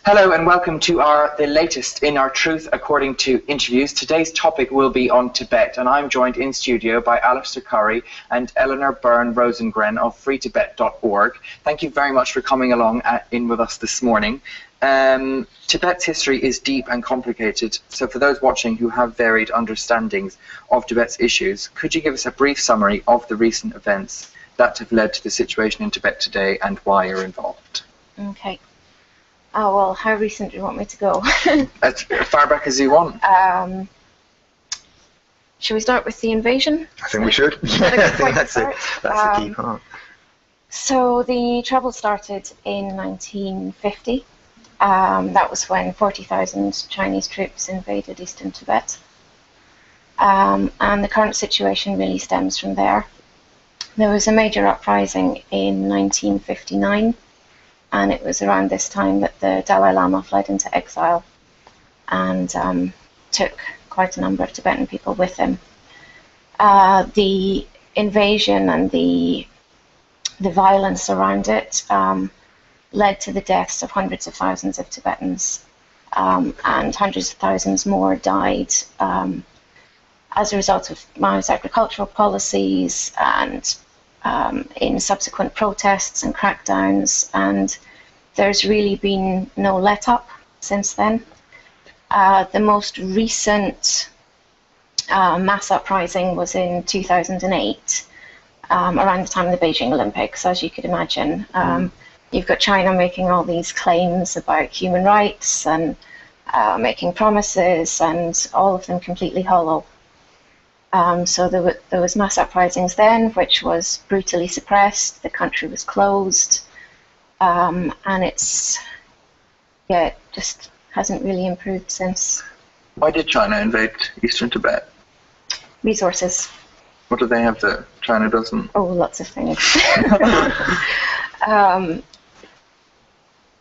Hello and welcome to the latest in our Truth According to interviews. Today's topic will be on Tibet, and I'm joined in studio by Alistair Currie and Eleanor Byrne-Rosengren of FreeTibet.org. Thank you very much for coming along in with us this morning. Tibet's history is deep and complicated, so for those watching who have varied understandings of Tibet's issues, could you give us a brief summary of the recent events that have led to the situation in Tibet today and why you're involved? Okay. Oh, well, how recent do you want me to go? As far back as you want. Should we start with the invasion? I think we should. I think that's the key part. So the trouble started in 1950. That was when 40,000 Chinese troops invaded eastern Tibet. And the current situation really stems from there. There was a major uprising in 1959. And it was around this time that the Dalai Lama fled into exile and took quite a number of Tibetan people with him. The invasion and the violence around it led to the deaths of hundreds of thousands of Tibetans, and hundreds of thousands more died as a result of Mao's agricultural policies and in subsequent protests and crackdowns, and there's really been no let-up since then. The most recent mass uprising was in 2008, around the time of the Beijing Olympics, as you could imagine. You've got China making all these claims about human rights and making promises, and all of them completely hollow. So there was mass uprisings then, which was brutally suppressed. The country was closed, and it just hasn't really improved since. Why did China invade eastern Tibet? Resources. What do they have that China doesn't? Oh, lots of things.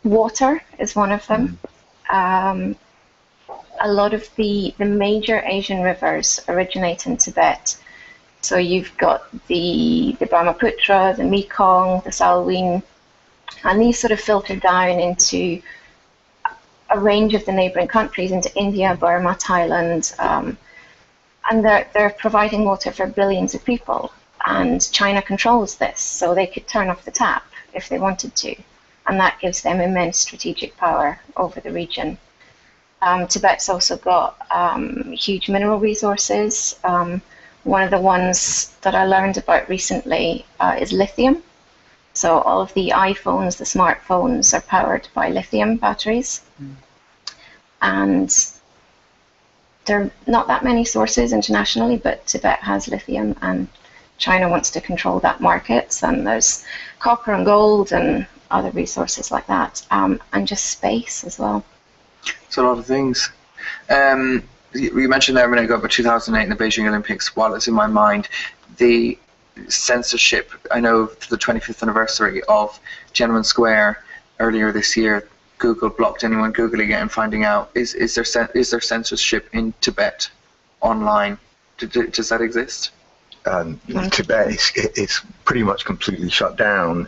Water is one of them. A lot of the major Asian rivers originate in Tibet. So you've got the Brahmaputra, the Mekong, the Salween, and these sort of filter down into a range of the neighboring countries, into India, Burma, Thailand, and they're providing water for billions of people. And China controls this, so they could turn off the tap if they wanted to, and that gives them immense strategic power over the region. Tibet's also got huge mineral resources. One of the ones that I learned about recently is lithium. So all of the iPhones, the smartphones, are powered by lithium batteries. And there are not that many sources internationally, but Tibet has lithium, and China wants to control that market. And there's copper and gold and other resources like that, and just space as well. It's a lot of things. You mentioned there a minute ago about 2008 and the Beijing Olympics. While it's in my mind, the censorship, I know for the 25th anniversary of Tiananmen Square earlier this year, Google blocked anyone Googling it and finding out. Is there censorship in Tibet online? Does that exist? Tibet is pretty much completely shut down.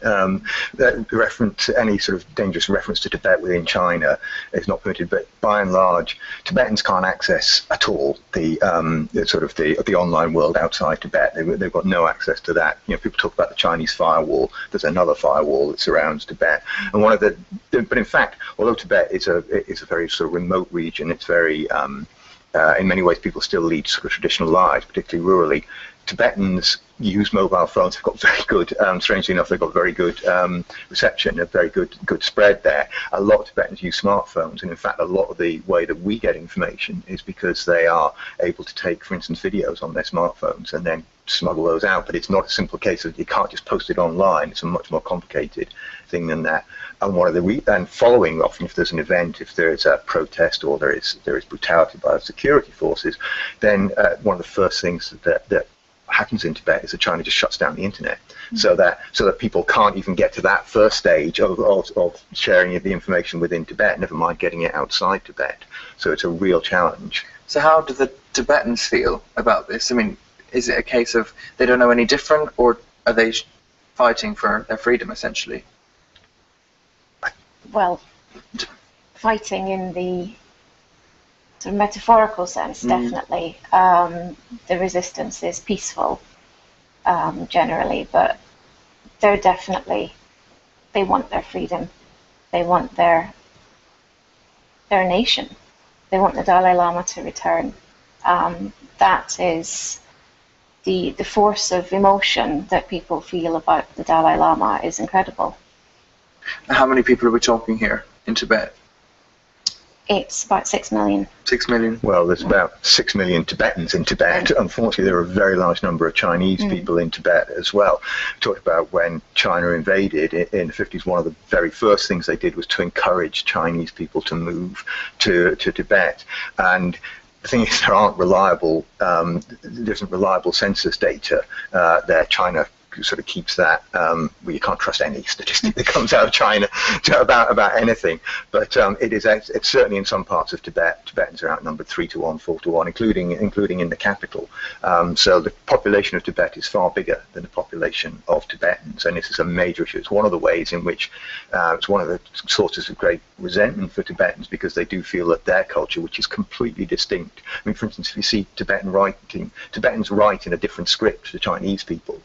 Any sort of dangerous reference to Tibet within China is not permitted, but by and large, Tibetans can't access at all the online world outside Tibet. They've got no access to that. You know, people talk about the Chinese firewall. There's another firewall that surrounds Tibet, and but in fact, although Tibet is a very sort of remote region, it's very in many ways people still lead sort of traditional lives, particularly rurally. Tibetans use mobile phones. They've got very good, strangely enough, they've got very good reception, a very good spread there. A lot of Tibetans use smartphones, and in fact, a lot of the way that we get information is because they are able to take, for instance, videos on their smartphones and then smuggle those out. But it's not a simple case of you can't just post it online. It's a much more complicated thing than that. And following, often if there's an event, if there is a protest or there is brutality by the security forces, then one of the first things that happens in Tibet is that China just shuts down the internet, so that people can't even get to that first stage of sharing the information within Tibet, never mind getting it outside Tibet. So it's a real challenge. So how do the Tibetans feel about this? I mean, is it a case of they don't know any different, or are they fighting for their freedom essentially? Well, fighting in the sort of metaphorical sense, definitely. The resistance is peaceful, generally, but they want their freedom. They want their nation. They want the Dalai Lama to return. That is the force of emotion that people feel about the Dalai Lama is incredible. How many people are we talking here in Tibet? It's about 6 million. 6 million? Well, there's about 6 million Tibetans in Tibet. Unfortunately, there are a very large number of Chinese people in Tibet as well. We talked about when China invaded in the 50s, one of the very first things they did was to encourage Chinese people to move to Tibet. And the thing is, there isn't reliable census data there. China sort of keeps that, well, you can't trust any statistic that comes out of China about anything, but it's certainly in some parts of Tibet, Tibetans are outnumbered 3 to 1, 4 to 1, including in the capital. So the population of Tibet is far bigger than the population of Tibetans, and this is a major issue. It's one of the ways in which it's one of the sources of great resentment for Tibetans, because they do feel that their culture, which is completely distinct. I mean, for instance, if you see Tibetans write in a different script to Chinese people.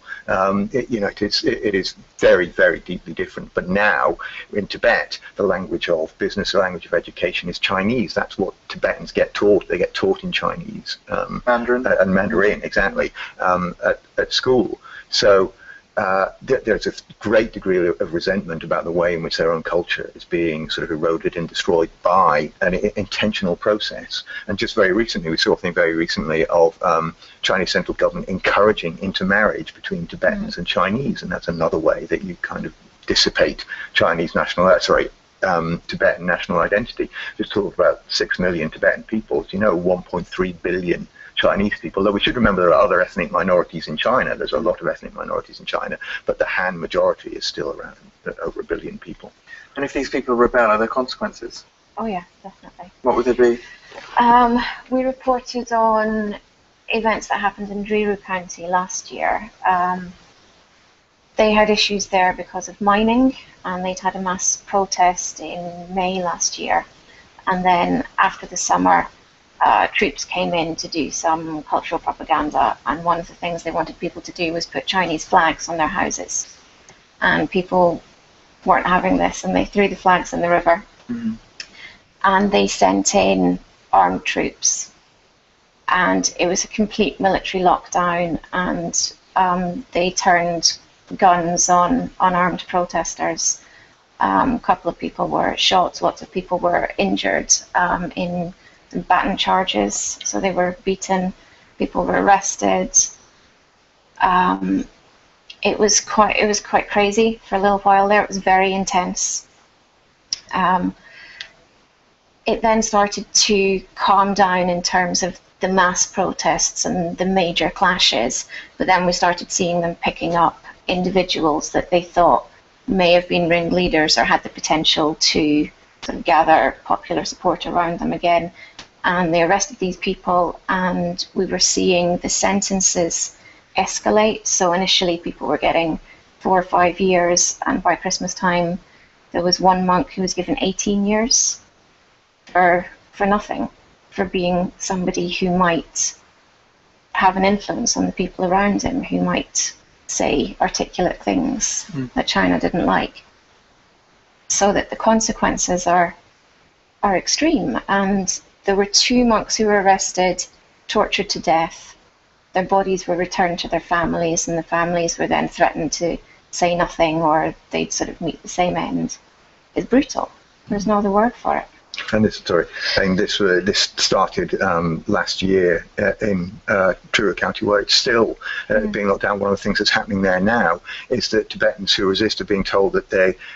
It is very, very deeply different. But now in Tibet, the language of business, the language of education is Chinese. That's what Tibetans get taught. They get taught in Chinese. Mandarin. And Mandarin, exactly, at school. So there's a great degree of resentment about the way in which their own culture is being sort of eroded and destroyed by an intentional process. And just very recently, we saw a thing very recently of Chinese central government encouraging intermarriage between Tibetans and Chinese, and that's another way that you kind of dissipate Tibetan national identity. Just talk about 6 million Tibetan people. 1.3 billion Chinese people, though we should remember there are other ethnic minorities in China. There's a lot of ethnic minorities in China, but the Han majority is still around over 1 billion people. And if these people rebel, are there consequences? Oh yeah, definitely. What would they be? We reported on events that happened in Driru County last year. They had issues there because of mining, and they'd had a mass protest in May last year. And then after the summer, troops came in to do some cultural propaganda, and one of the things they wanted people to do was put Chinese flags on their houses. And people weren't having this, and they threw the flags in the river. And they sent in armed troops. And it was a complete military lockdown, and they turned guns on unarmed protesters. A couple of people were shot, lots of people were injured in baton charges, so they were beaten, people were arrested. It was quite crazy for a little while there. It was very intense. It then started to calm down in terms of the mass protests and the major clashes, but then we started seeing them picking up individuals that they thought may have been ringleaders or had the potential to sort of gather popular support around them again. And they arrested these people, and we were seeing the sentences escalate. So initially people were getting 4 or 5 years, and by Christmas time there was one monk who was given 18 years for nothing, for being somebody who might have an influence on the people around him, who might say articulate things that China didn't like. So that the consequences are extreme. And there were 2 monks who were arrested, tortured to death. Their bodies were returned to their families, and the families were then threatened to say nothing, or they'd sort of meet the same end. It's brutal. There's no other word for it. And this started last year in Truthloader County, where it's still being locked down. One of the things that's happening there now is that Tibetans who resist are being told that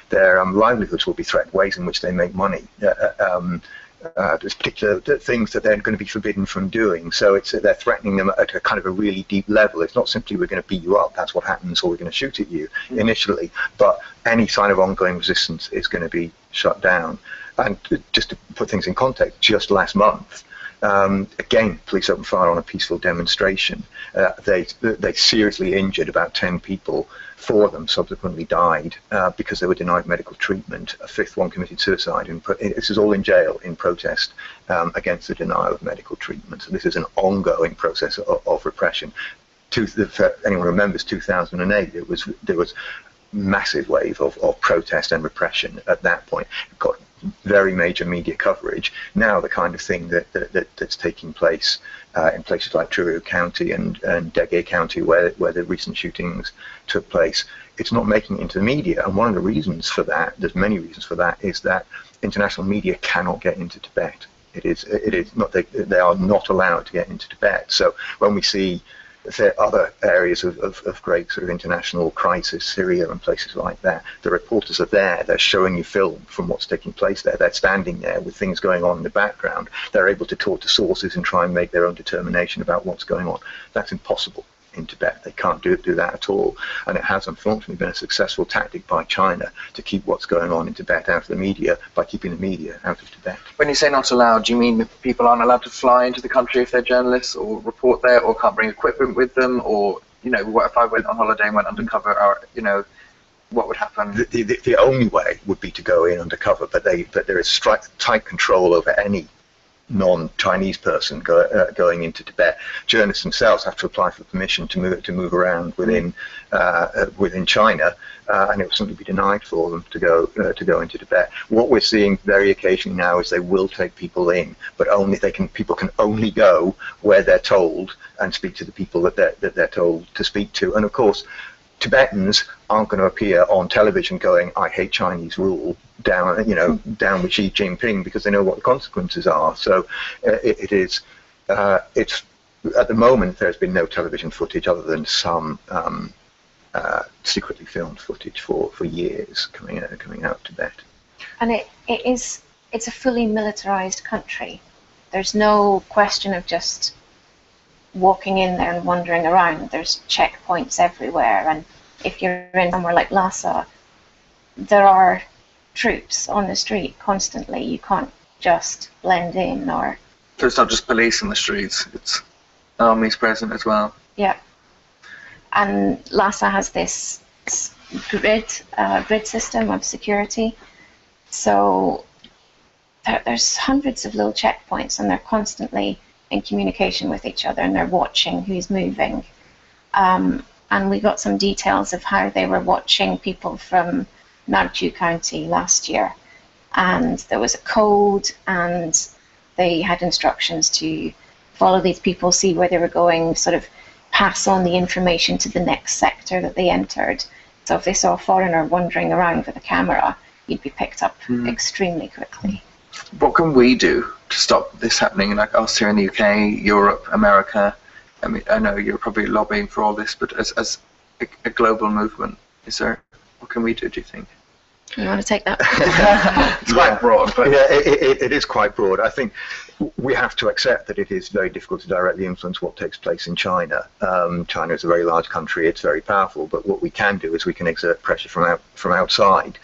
their livelihoods will be threatened, ways in which they make money. There's particular things that they're going to be forbidden from doing. So they're threatening them at a kind of a really deep level. It's not simply we're going to beat you up, that's what happens, or we're going to shoot at you initially, but any sign of ongoing resistance is going to be shut down. And just to put things in context, just last month, Again, police opened fire on a peaceful demonstration. They seriously injured about 10 people. 4 of them subsequently died because they were denied medical treatment. A 5th one committed suicide. This is all in jail in protest against the denial of medical treatment. So this is an ongoing process of repression. If anyone remembers 2008, there was massive wave of protest and repression at that point. It got very major media coverage. Now the kind of thing that's taking place in places like Truro County and Dege County, where the recent shootings took place, it's not making it into the media. And one of the reasons for that, there's many reasons for that, is that international media cannot get into Tibet. It is not, they are not allowed to get into Tibet. So when we see other areas of great sort of international crisis, Syria and places like that, the reporters are there, they're showing you film from what's taking place there, they're standing there with things going on in the background, they're able to talk to sources and try and make their own determination about what's going on. That's impossible in Tibet. They can't do that at all, and it has unfortunately been a successful tactic by China to keep what's going on in Tibet out of the media by keeping the media out of Tibet. When you say not allowed, do you mean that people aren't allowed to fly into the country if they're journalists, or report there, or can't bring equipment with them, or, you know, what if I went on holiday and went undercover, or, you know, what would happen? The only way would be to go in undercover, but there is tight control over any non-Chinese person going into Tibet. Journalists themselves have to apply for permission to move around within China, and it will simply be denied for them to go into Tibet. What we're seeing very occasionally now is they will take people in, but people can only go where they're told and speak to the people that they're told to speak to. And of course, Tibetans aren't going to appear on television going, "I hate Chinese rule," down with Xi Jinping, because they know what the consequences are. So it's at the moment there's been no television footage other than some secretly filmed footage for years coming out of Tibet. And it's a fully militarized country. There's no question of just walking in there and wandering around. There's checkpoints everywhere, and if you're in somewhere like Lhasa, there are troops on the street constantly. You can't just blend in. Or so it's not just police on the streets, it's armies present as well. Yeah. And Lhasa has this grid system of security, so there's hundreds of little checkpoints, and they're constantly in communication with each other, and they're watching who's moving. And we got some details of how they were watching people from Nagchu County last year, and there was a code, and they had instructions to follow these people, see where they were going, sort of pass on the information to the next sector that they entered. So if they saw a foreigner wandering around with a camera, you'd be picked up extremely quickly. What can we do to stop this happening, like us here in the UK, Europe, America? I mean, I know you're probably lobbying for all this, but as a global movement, what can we do you think? You want to take that? It's quite broad. But yeah, it is quite broad. I think we have to accept that it is very difficult to directly influence what takes place in China. China is a very large country, it's very powerful, but what we can do is we can exert pressure from outside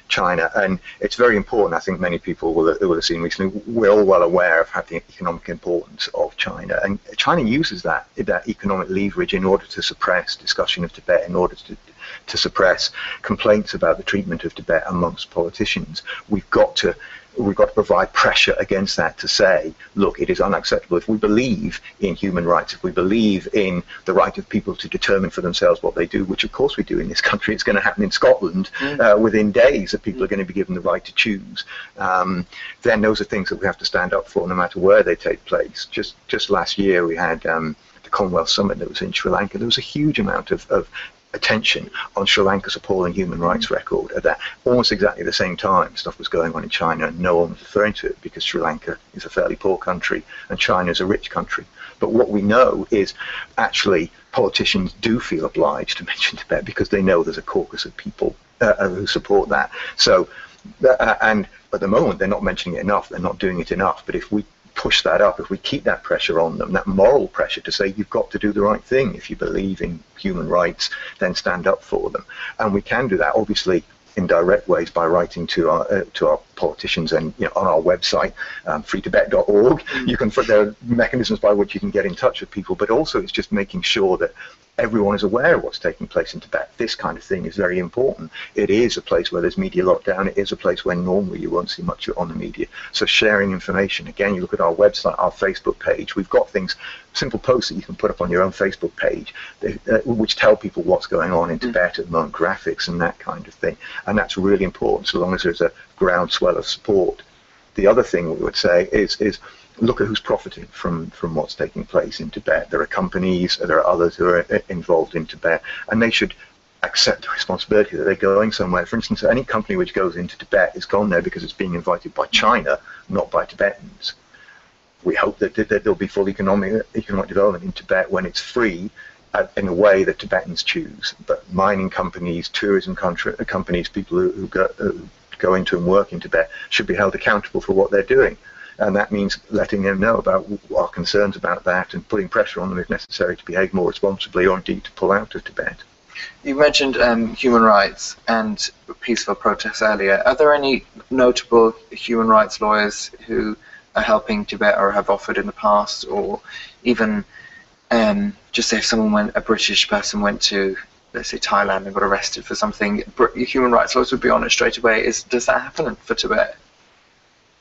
China, and it's very important. I think many people will have seen recently, we're all well aware of the economic importance of China, and China uses that economic leverage in order to suppress discussion of Tibet, in order to suppress complaints about the treatment of Tibet amongst politicians. We've got to provide pressure against that to say, look, it is unacceptable. If we believe in human rights, if we believe in the right of people to determine for themselves what they do, which of course we do in this country, it's going to happen in Scotland within days, that people are going to be given the right to choose, then those are things that we have to stand up for no matter where they take place. Just last year we had the Commonwealth Summit that was in Sri Lanka. There was a huge amount of attention on Sri Lanka's appalling human rights record. At that almost exactly the same time, stuff was going on in China, and no one was referring to it because Sri Lanka is a fairly poor country and China is a rich country. But what we know is actually politicians do feel obliged to mention Tibet because they know there's a caucus of people who support that. So, and at the moment they're not mentioning it enough, they're not doing it enough. But if we push that up, if we keep that pressure on them, that moral pressure to say you've got to do the right thing, if you believe in human rights, then stand up for them. And we can do that. Obviously, indirect ways by writing to our politicians and on our website, FreeTibet.org. There are mechanisms by which you can get in touch with people, but also it's just making sure that everyone is aware of what's taking place in Tibet. This kind of thing is very important. It is a place where there's media lockdown. It is a place where normally you won't see much on the media. So sharing information. Again, you look at our website, our Facebook page. We've got things, simple posts that you can put up on your own Facebook page, which tell people what's going on in Tibet at the moment, graphics and that kind of thing. And that's really important, so long as there's a groundswell of support. The other thing we would say is look at who's profiting from what's taking place in Tibet. There are companies, there are others who are involved in Tibet, and they should accept the responsibility that they're going somewhere. For instance, any company which goes into Tibet is gone there because it's being invited by China, not by Tibetans. We hope that there'll be full economic development in Tibet when it's free, in a way that Tibetans choose. But mining companies, tourism companies, people who go into and work in Tibet should be held accountable for what they're doing. And that means letting them know about our concerns about that and putting pressure on them if necessary to behave more responsibly or indeed to pull out of Tibet. You mentioned human rights and peaceful protests earlier. Are there any notable human rights lawyers who are helping Tibet or have offered in the past, or even just say if a British person went to, let's say, Thailand and got arrested for something, human rights lawyers would be on it straight away. Does that happen for Tibet?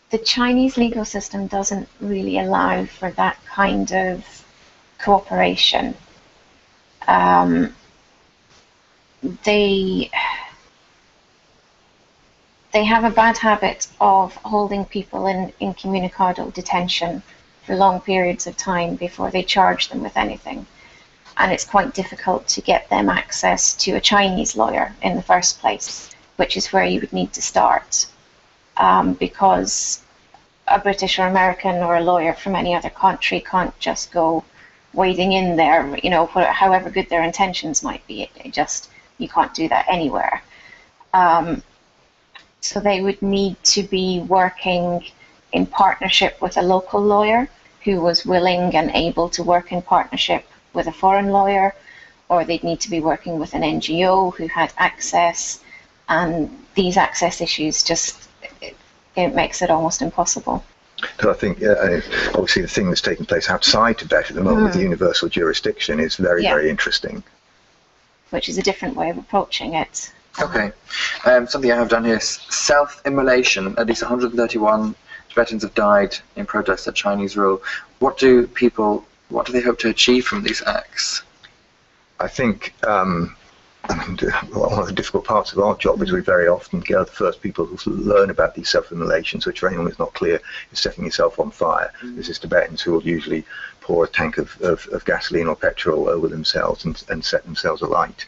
The Chinese legal system doesn't really allow for that kind of cooperation. They have a bad habit of holding people in incommunicado detention for long periods of time before they charge them with anything. And it's quite difficult to get them access to a Chinese lawyer in the first place, which is where you would need to start. Because a British or American or a lawyer from any other country can't just go wading in there, however good their intentions might be. You can't do that anywhere. So they would need to be working in partnership with a local lawyer who was willing and able to work in partnership with a foreign lawyer, or they'd need to be working with an NGO who had access, and these access issues it makes it almost impossible. So I think, obviously, the thing that's taking place outside Tibet at the moment with the universal jurisdiction is very, very interesting. Which is a different way of approaching it. Okay. Something I have done here is self-immolation. At least 131 Tibetans have died in protest at Chinese rule. What do they hope to achieve from these acts? I think one of the difficult parts of our job is we very often get the first people who learn about these self-immolations, which for anyone who's not clear is setting yourself on fire. This is Tibetans who will usually pour a tank of gasoline or petrol over themselves and set themselves alight.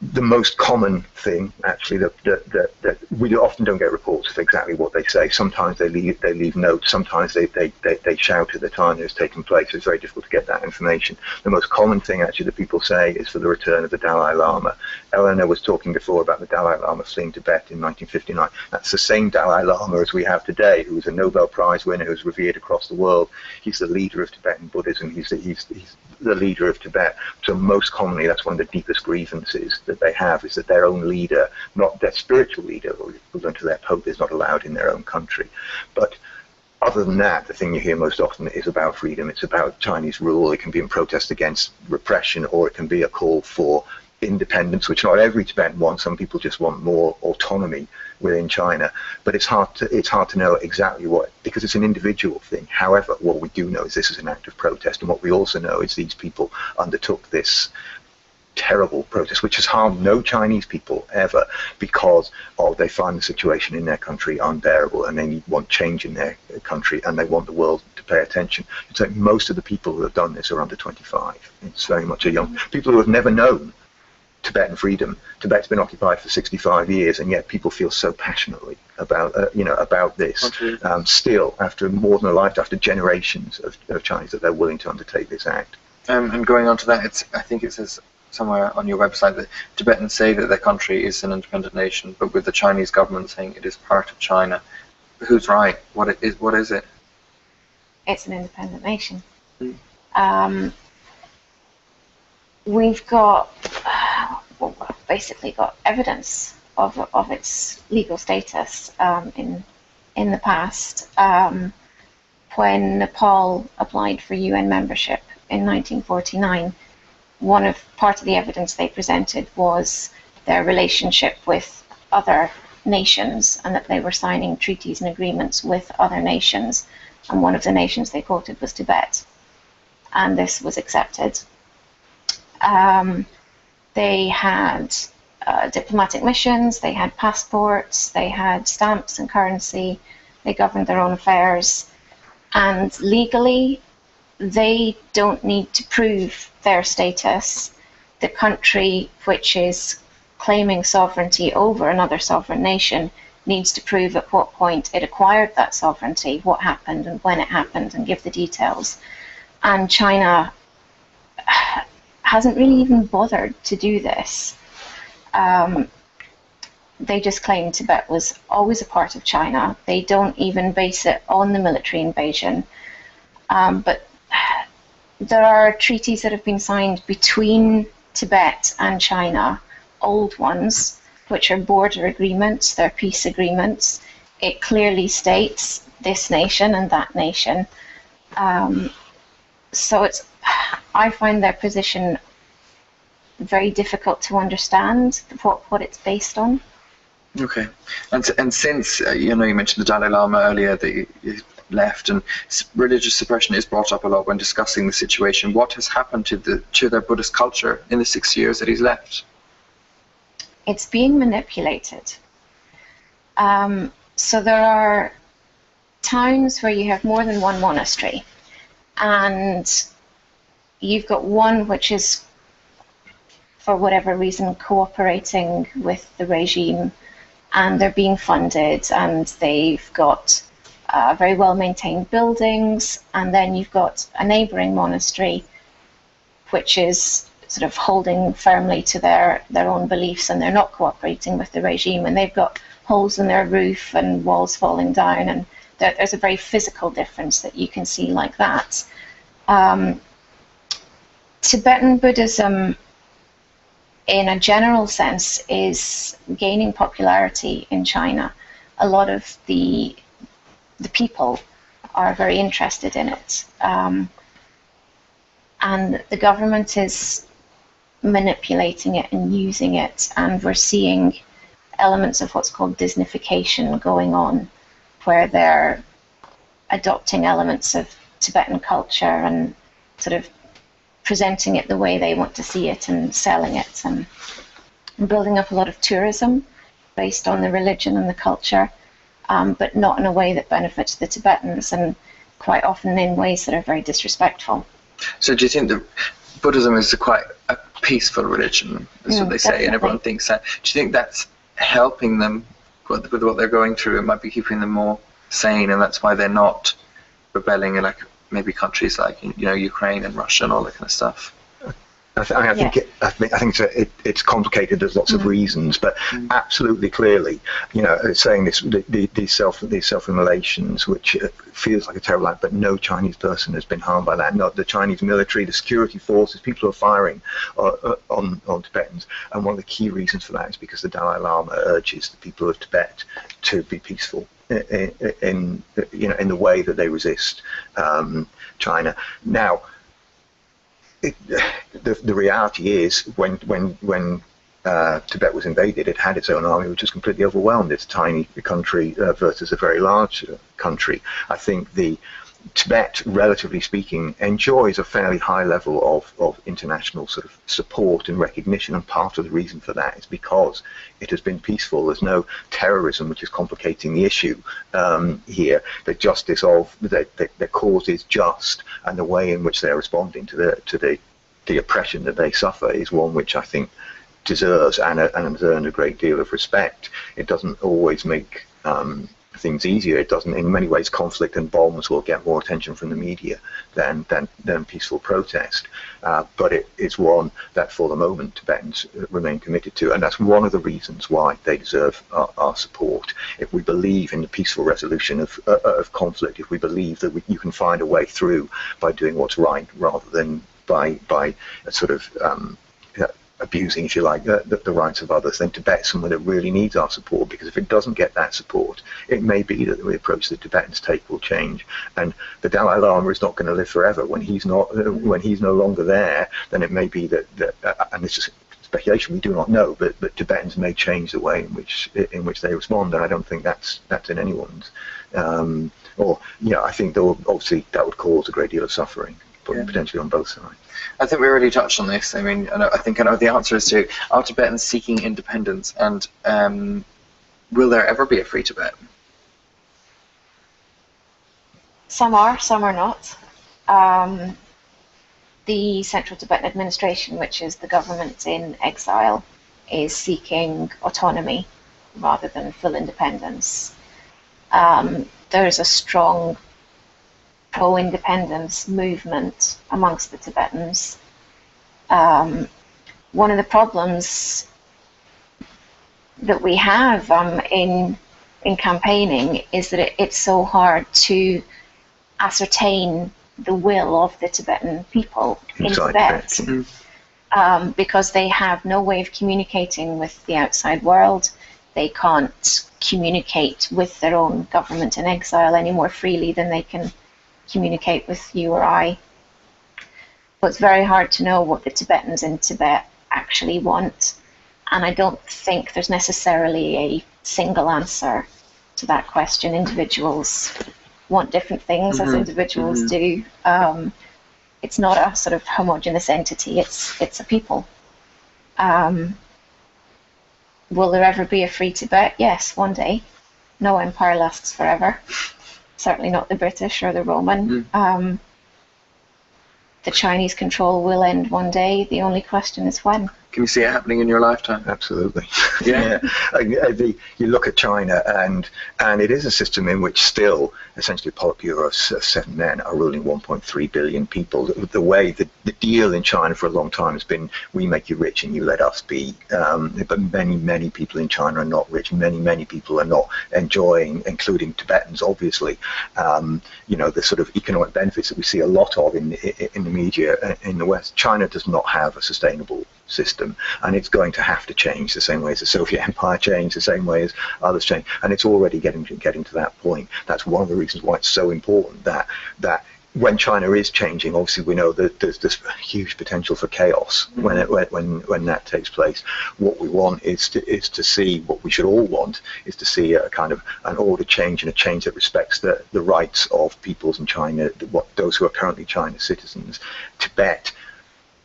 The most common thing, actually, that we often don't get reports of exactly what they say. Sometimes they leave notes. Sometimes they shout at the time it's taken place. It's very difficult to get that information. The most common thing, actually, that people say is for the return of the Dalai Lama. Eleanor was talking before about the Dalai Lama fleeing Tibet in 1959. That's the same Dalai Lama as we have today, who is a Nobel Prize winner, who's revered across the world. He's the leader of Tibetan Buddhism. He's the leader of Tibet. So most commonly, that's one of the deepest grievances that they have, is that their own leader, not their spiritual leader, or equivalent to their pope, is not allowed in their own country. But other than that, the thing you hear most often is about freedom. It's about Chinese rule. It can be in protest against repression, or it can be a call for independence, which not every Tibetan wants. Some people just want more autonomy within China, but it's hard to know exactly what, because it's an individual thing. However, what we do know is this is an act of protest, and what we also know is these people undertook this terrible protest, which has harmed no Chinese people ever, because they find the situation in their country unbearable, and they want change in their country, and they want the world to pay attention. It's like most of the people who have done this are under 25. It's very much a young people who have never known Tibetan freedom. Tibet's been occupied for 65 years, and yet people feel so passionately about about this. Still, after more than a lifetime, after generations of Chinese, that they're willing to undertake this act. And going on to that, I think it says somewhere on your website that Tibetans say that their country is an independent nation, but with the Chinese government saying it is part of China. Who's right? What is it? It's an independent nation. We've got basically got evidence of its legal status in the past. When Nepal applied for UN membership in 1949, part of the evidence they presented was their relationship with other nations, and that they were signing treaties and agreements with other nations. And one of the nations they quoted was Tibet, and this was accepted. They had diplomatic missions, they had passports, they had stamps and currency, they governed their own affairs, and legally they don't need to prove their status. The country which is claiming sovereignty over another sovereign nation needs to prove at what point it acquired that sovereignty, what happened and when it happened, and give the details. And China hasn't really even bothered to do this. They just claim Tibet was always a part of China. They don't even base it on the military invasion. But there are treaties that have been signed between Tibet and China, old ones, which are border agreements, they're peace agreements. It clearly states this nation and that nation. So I find their position very difficult to understand what it's based on. Okay, and since you mentioned the Dalai Lama earlier, that he left, and religious suppression is brought up a lot when discussing the situation. What has happened to their Buddhist culture in the 6 years that he's left? It's being manipulated. So there are towns where you have more than one monastery, and you've got one which is, for whatever reason, cooperating with the regime, and they're being funded, and they've got very well maintained buildings. And then you've got a neighbouring monastery which is sort of holding firmly to their own beliefs, and they're not cooperating with the regime, and they've got holes in their roof and walls falling down, and there's a very physical difference that you can see like that. Tibetan Buddhism, in a general sense, is gaining popularity in China. A lot of the people are very interested in it. And the government is manipulating it and using it, and we're seeing elements of what's called Disneyfication going on, where they're adopting elements of Tibetan culture and sort of presenting it the way they want to see it and selling it, and building up a lot of tourism based on the religion and the culture, but not in a way that benefits the Tibetans, and quite often in ways that are very disrespectful. So do you think that Buddhism is quite a peaceful religion? That's what they say, Definitely. and everyone thinks that. Do you think that's helping them with what they're going through? It might be keeping them more sane, and that's why they're not rebelling in like maybe countries like Ukraine and Russia and all that kind of stuff. I think it's complicated. There's lots of reasons, but absolutely clearly, saying these self-immolations, which feels like a terrible act, but no Chinese person has been harmed by that. Not the Chinese military, the security forces, people who are firing on Tibetans. And one of the key reasons for that is because the Dalai Lama urges the people of Tibet to be peaceful in the way that they resist China. Now, the reality is, when Tibet was invaded, it had its own army, which was completely overwhelmed. It's a tiny country versus a very large country. I think Tibet, relatively speaking, enjoys a fairly high level of international sort of support and recognition, and part of the reason for that is because it has been peaceful. There's no terrorism, which is complicating the issue here. The justice of the cause is just, and the way in which they're responding to the oppression that they suffer is one which I think deserves and has earned a great deal of respect. It doesn't always make things easier. It doesn't. In many ways, conflict and bombs will get more attention from the media than peaceful protest. But it is one that, for the moment, Tibetans remain committed to, and that's one of the reasons why they deserve our support. If we believe in the peaceful resolution of conflict, if we believe that you can find a way through by doing what's right rather than by a sort of abusing, if you like, the rights of others, then Tibet's somewhere that really needs our support, because if it doesn't get that support, it may be that the approach the Tibetans take will change, and the Dalai Lama is not going to live forever. When he's no longer there, then it may be that and this is speculation, we do not know, but Tibetans may change the way in which they respond, and I don't think that's in anyone's. I think obviously that would cause a great deal of suffering, potentially on both sides. I think we already touched on this. I mean, I think I know the answer is to, are Tibetans seeking independence, and will there ever be a free Tibet? Some are, some are not. The Central Tibetan Administration, which is the government in exile, is seeking autonomy rather than full independence. There's a strong pro-independence movement amongst the Tibetans. One of the problems that we have in campaigning is that it's so hard to ascertain the will of the Tibetan people in Tibet, because they have no way of communicating with the outside world. They can't communicate with their own government in exile any more freely than they can communicate with you or I. But it's very hard to know what the Tibetans in Tibet actually want, and I don't think there's necessarily a single answer to that question. Individuals want different things, as individuals do. It's not a sort of homogeneous entity, it's a people. Will there ever be a free Tibet? Yes, one day. No empire lasts forever. Certainly not the British or the Roman. The Chinese control will end one day. The only question is when. Can you see it happening in your lifetime? Absolutely. Yeah. You look at China, and it is a system in which still essentially a Politburo of 7 men are ruling 1.3 billion people. The way the deal in China for a long time has been, we make you rich and you let us be. But many people in China are not rich. Many people are not enjoying, including Tibetans, obviously, the sort of economic benefits that we see a lot of in the media in the West. China does not have a sustainable system, and it's going to have to change the same way as the Soviet Empire changed, the same way as others changed, and it's already getting to that point. That's one of the reasons why it's so important that when China is changing, obviously we know that there's this huge potential for chaos when that takes place. What we want is to see, what we should all want is to see a kind of an order change, and a change that respects the rights of peoples in China, those who are currently China's citizens. Tibet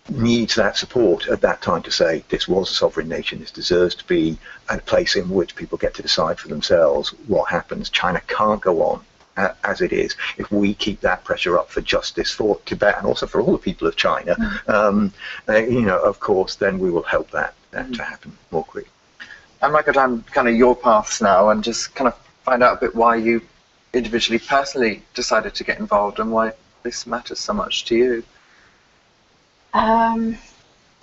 needs that support at that time to say, this was a sovereign nation, this deserves to be a place in which people get to decide for themselves what happens. China can't go on as it is. If we keep that pressure up for justice for Tibet, and also for all the people of China, of course, then we will help that to happen more quickly. I'd like to go down kind of your paths now and just kind of find out a bit why you individually, personally decided to get involved, and why this matters so much to you. I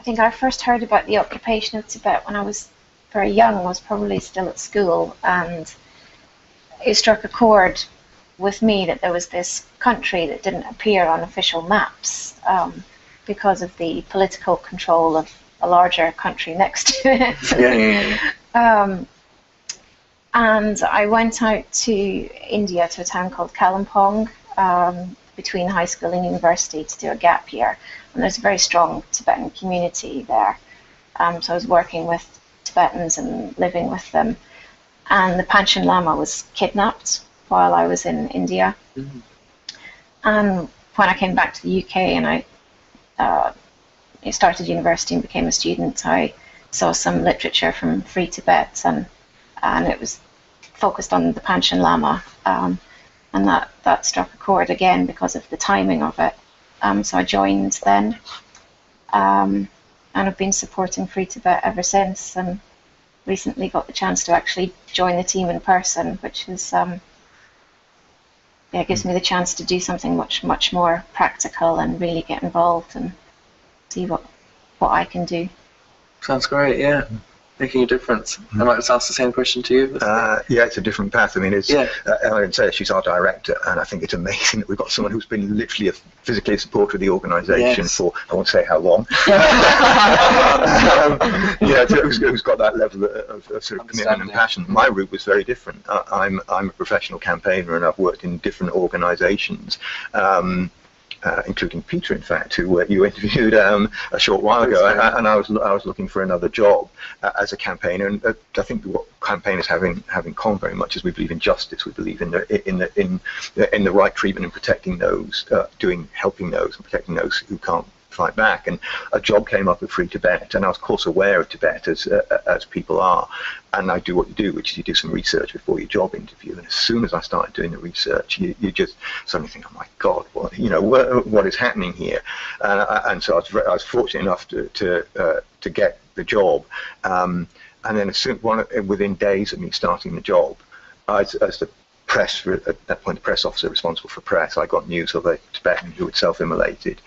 think I first heard about the occupation of Tibet when I was very young. I was probably still at school, and it struck a chord with me that there was this country that didn't appear on official maps because of the political control of a larger country next to it. And I went out to India, to a town called Kalimpong, between high school and university, to do a gap year. And there's a very strong Tibetan community there. So I was working with Tibetans and living with them. And the Panchen Lama was kidnapped while I was in India. And when I came back to the UK and I started university and became a student, I saw some literature from FreeTibet, and it was focused on the Panchen Lama. And that struck a chord again because of the timing of it. So I joined then, and I've been supporting FreeTibet ever since, and recently got the chance to actually join the team in person, which is gives me the chance to do something much more practical and really get involved and see what I can do. Sounds great, yeah. making a difference. I might just ask the same question to you. Yeah, it's a different path. I mean, it's Eleanor says she's our director, and I think it's amazing that we've got someone who's been literally physically a supporter of the organisation for, I won't say how long, who's got that level of sort of commitment and passion. My route was very different. I'm a professional campaigner, and I've worked in different organisations. Including Peter, in fact, who you interviewed a short while ago, and I was looking for another job as a campaigner. And I think what campaigners have in common very much is we believe in justice. We believe in the right treatment and protecting those, helping those and protecting those who can't fight back. And a job came up at FreeTibet, and I was of course aware of Tibet as people are. And I do what you do, which is you do some research before your job interview. And as soon as I started doing the research, you just suddenly think, oh my God, what is happening here? And so I was fortunate enough to get the job. And then within days of me starting the job, as the press, at that point the press officer responsible for press, I got news of a Tibetan who had self-immolated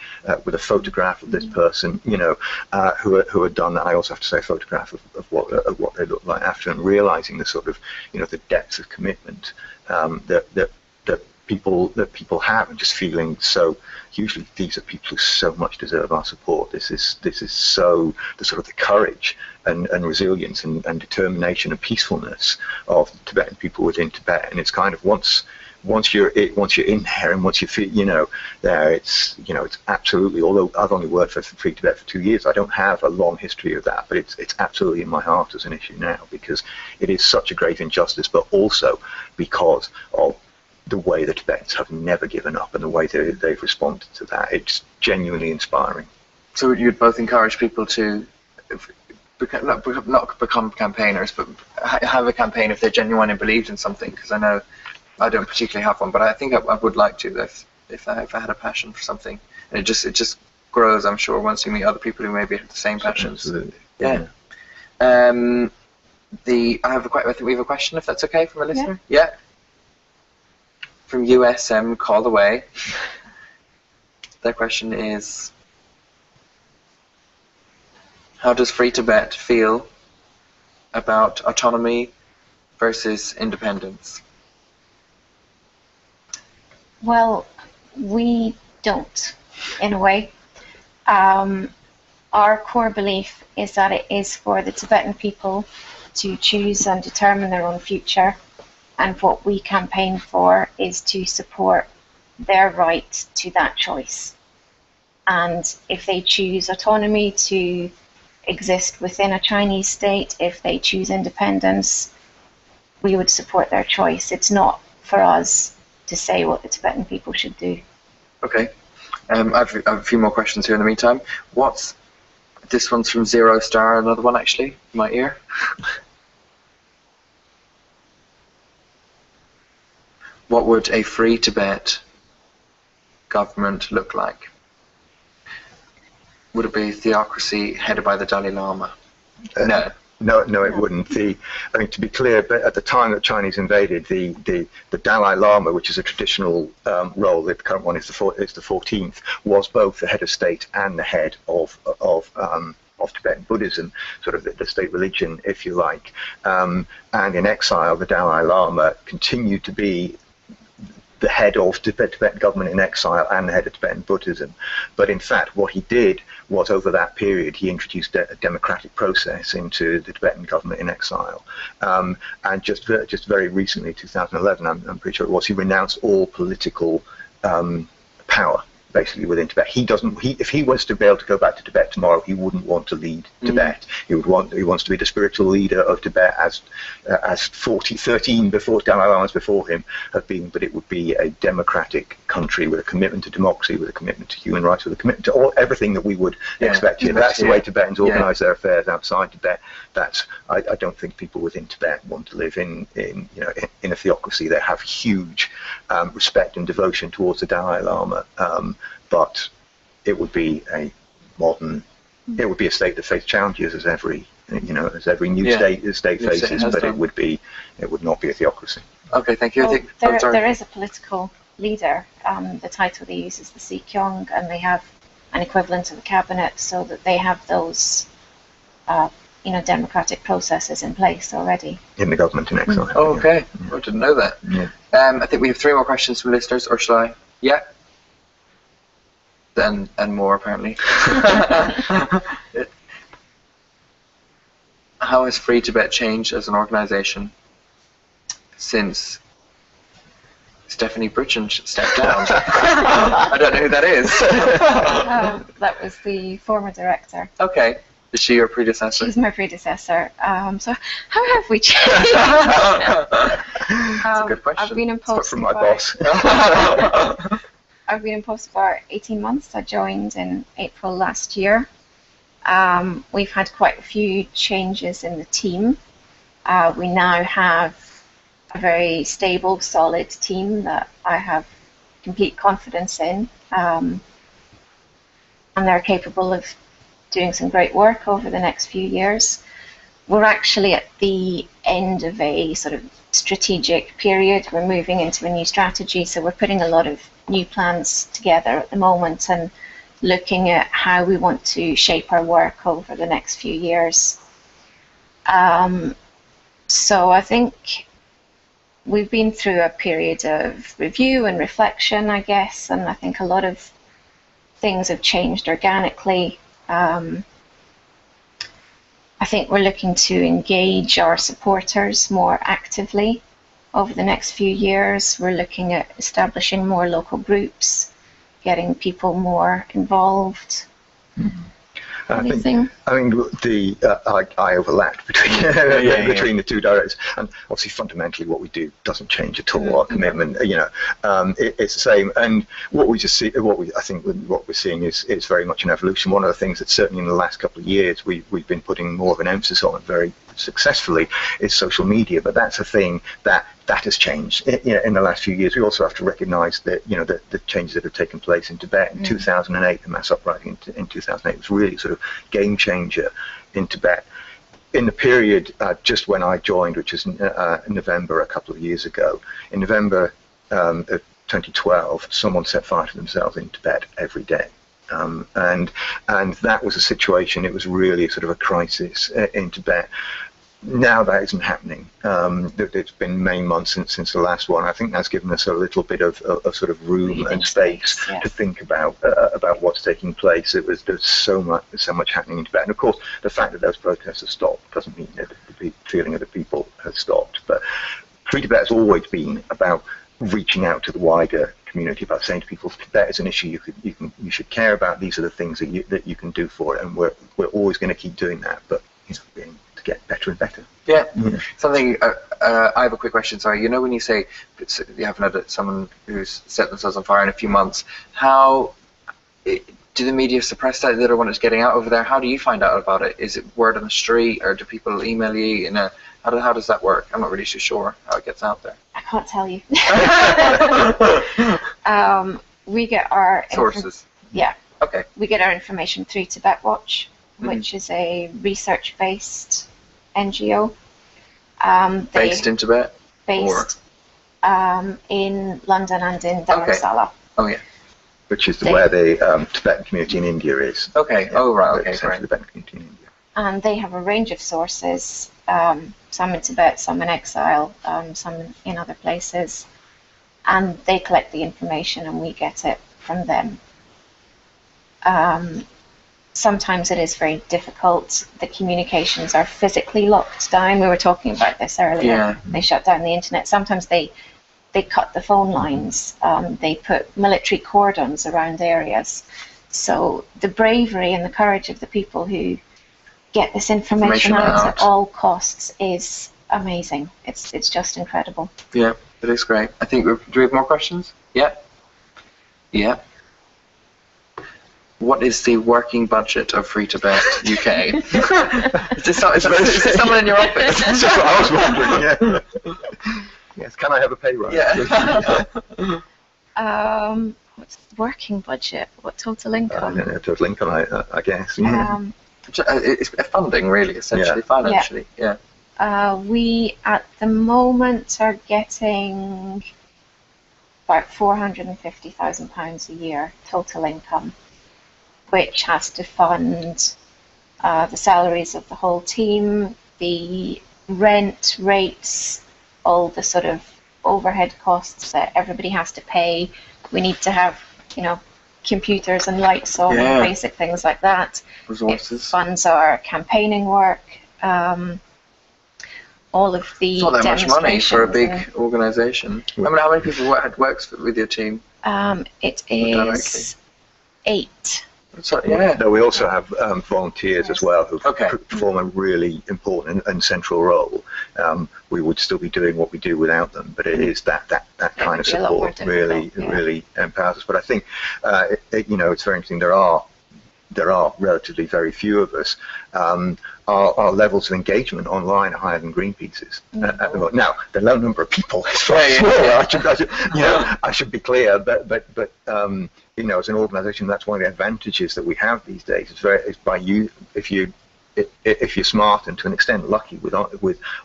with a photograph of this person, who had done that. I also have to say a photograph of what they looked like after, and realizing the sort of, the depth of commitment that people have, and just feeling so hugely, these are people who so much deserve our support. This is so the sort of the courage and resilience and determination and peacefulness of the Tibetan people within Tibet. And it's kind of once you're in there, and once you feel there, it's absolutely, although I've only worked for FreeTibet for 2 years, I don't have a long history of that, but it's absolutely in my heart as an issue now, because it is such a great injustice, but also because of the way the Tibetans have never given up and the way they've responded to that. It's genuinely inspiring. So you'd both encourage people to not become campaigners, but have a campaign if they genuinely believed in something? Because I know I don't particularly have one, but I think I would like to if I had a passion for something. And it just grows, I'm sure, once you meet other people who maybe have the same passions. Absolutely. Yeah. I think we have a question, if that's okay, from a listener. Yeah. From USM, called away. Their question is, how does FreeTibet feel about autonomy versus independence? Well, we don't, in a way. Our core belief is that it is for the Tibetan people to choose and determine their own future. And what we campaign for is to support their right to that choice. And if they choose autonomy to exist within a Chinese state, if they choose independence, we would support their choice. It's not for us to say what the Tibetan people should do. Okay. I have a few more questions here in the meantime. This one's from Zero Star, another one actually, in my ear. What would a free Tibet government look like? Would it be a theocracy headed by the Dalai Lama? No. No, it wouldn't. I mean, to be clear, but at the time that Chinese invaded, the Dalai Lama, which is a traditional role, the current one is the 14th, was both the head of state and the head of Tibetan Buddhism, sort of the state religion, if you like. And in exile, the Dalai Lama continued to be the head of the Tibetan government in exile and the head of Tibetan Buddhism. But in fact, what he did was, over that period, he introduced a democratic process into the Tibetan government in exile. And just very recently, 2011, I'm pretty sure it was, he renounced all political power, basically, within Tibet. If he was to be able to go back to Tibet tomorrow, he wouldn't want to lead Tibet. He wants to be the spiritual leader of Tibet, as 13 Dalai Lamas before him have been, but it would be a democratic country with a commitment to democracy, with a commitment to human rights, with a commitment to everything that we would expect here. That's the way Tibetans organize their affairs outside Tibet. I don't think people within Tibet want to live in a theocracy. They have huge respect and devotion towards the Dalai Lama. But it would be a state that faced challenges as every new state faces, but it would not be a theocracy. Okay, thank you. Well, there is a political leader. The title they use is the Sikyong, and they have an equivalent of a cabinet, so that they have those democratic processes in place already. In the government in exile. Oh, okay. I didn't know that. Yeah. I think we have 3 more questions from listeners, or shall I? Yeah. And more, apparently. How has FreeTibet changed as an organisation since Stephanie Bridgen stepped down? I don't know who that is. That was the former director. Okay. Is she your predecessor? She's my predecessor. So how have we changed? That's a good question. I've been in post From my boss. I've been in post for 18 months. I joined in April last year. We've had quite a few changes in the team. We now have a very stable, solid team that I have complete confidence in. And they're capable of doing some great work over the next few years. We're actually at the end of a sort of strategic period. We're moving into a new strategy, so we're putting a lot of new plans together at the moment and looking at how we want to shape our work over the next few years. So I think we've been through a period of review and reflection, I guess, and I think a lot of things have changed organically. I think we're looking to engage our supporters more actively over the next few years. We're looking at establishing more local groups, getting people more involved. I mean, I overlapped between between the two directors, and obviously fundamentally what we do doesn't change at all. Our commitment, it's the same. And what we just see, what we're seeing is very much an evolution. One of the things that certainly in the last couple of years we've been putting more of an emphasis on, very successfully, is social media. But that's a thing that has changed in the last few years. We also have to recognise that the changes that have taken place in Tibet in 2008, the mass uprising in 2008 was really sort of game changer in Tibet. In the period just when I joined, which was November a couple of years ago, in November of 2012, someone set fire to themselves in Tibet every day. And that was a situation. It was really sort of a crisis in Tibet. Now that isn't happening. It's been many months since the last one. I think that's given us a little bit of sort of room and space to think about what's taking place. There's so much happening in Tibet, and of course the fact that those protests have stopped doesn't mean that the feeling of the people has stopped. But FreeTibet has always been about reaching out to the wider community, about saying to people, Tibet is an issue you should care about. These are the things that you can do for it, and we're always going to keep doing that. But being get better and better. Yeah. Something. I have a quick question. Sorry. When you say you haven't had someone who's set themselves on fire in a few months, how do the media suppress that? They don't want it getting out over there. How do you find out about it? Is it word on the street, or do people email you? How does that work? I'm not really too sure how it gets out there. I can't tell you. We get our sources. Yeah. Okay. We get our information through Tibet Watch, which is a research-based NGO. Based in Tibet? Based in London and in Dharamsala. Okay. Oh, yeah. Which is where the Tibetan community in India is. Okay. Yeah. Oh, right. Okay. The Tibetan community in India. And they have a range of sources, some in Tibet, some in exile, some in other places. And they collect the information and we get it from them. Sometimes it is very difficult. The communications are physically locked down. We were talking about this earlier. Yeah. They shut down the internet. Sometimes they cut the phone lines. They put military cordons around areas. So the bravery and the courage of the people who get this information out at all costs is amazing. It's just incredible. Yeah, it is great. I think do we have more questions? Yeah. Yeah. What is the working budget of FreeTibet UK? Is someone in your office? That's just what I was wondering. Yeah. Yes. Can I have a pay rise? Yeah. What's the working budget? What total income? Total income, I guess. Yeah. It's funding, really, essentially, financially. Yeah. We at the moment are getting about £450,000 a year total income, which has to fund the salaries of the whole team, the rent rates, all the sort of overhead costs that everybody has to pay. We need to have, computers and lights on and basic things like that. Resources. It funds our campaigning work. All of the it's not that much money for a big and, organisation. I mean, how many people works with your team? It is 8. So, yeah. No, we also have volunteers as well who Okay. perform a really important and central role. We would still be doing what we do without them, but it is that kind of support really empowers us. But I think it's very interesting. There are relatively very few of us. Our levels of engagement online are higher than Greenpeace's. Now, the low number of people is very small. I should be clear, but as an organisation, that's one of the advantages that we have these days. It's by you, if you're smart and to an extent lucky with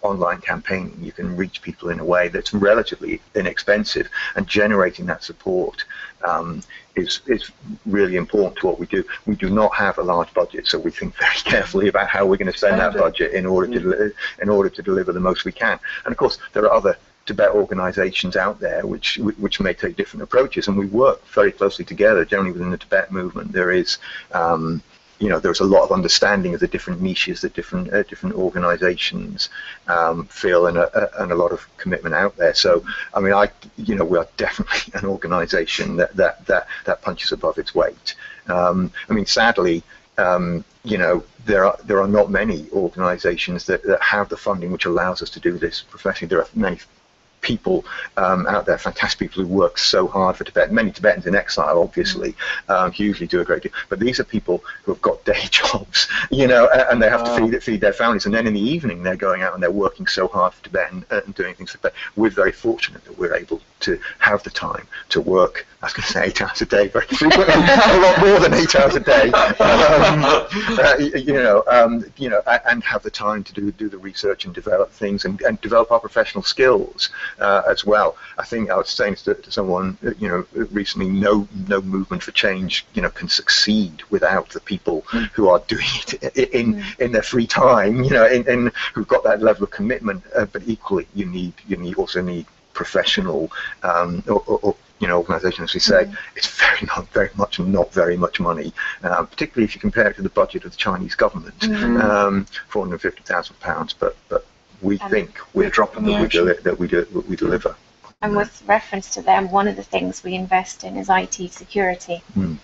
online campaigning, you can reach people in a way that's relatively inexpensive, and generating that support is really important to what we do. We do not have a large budget, so we think very carefully about how we're going to spend that budget in order to deliver the most we can. And of course, there are other Tibet organisations out there which may take different approaches, and we work very closely together. Generally, within the Tibet movement, there is there's a lot of understanding of the different niches that different organisations feel, and a lot of commitment out there. So, I mean, we are definitely an organisation that punches above its weight. I mean, sadly, there are not many organisations that have the funding which allows us to do this professionally. There are many people out there, fantastic people who work so hard for Tibet. Many Tibetans in exile, obviously, usually do a great deal. But these are people who have got day jobs, and they have to feed their families. And then in the evening, they're going out and they're working so hard for Tibet and doing things for Tibet. We're very fortunate that we're able to have the time to work, I was going to say 8 hours a day, very frequently, a lot more than 8 hours a day, and have the time to do the research and develop things and develop our professional skills as well. I think I was saying to someone, recently, no movement for change, can succeed without the people who are doing it in their free time, who've got that level of commitment. But equally, you also need professional organisations, as we say. It's very much money, particularly if you compare it to the budget of the Chinese government, £450,000. But we think we're dropping that we deliver. And with reference to them, one of the things we invest in is IT security,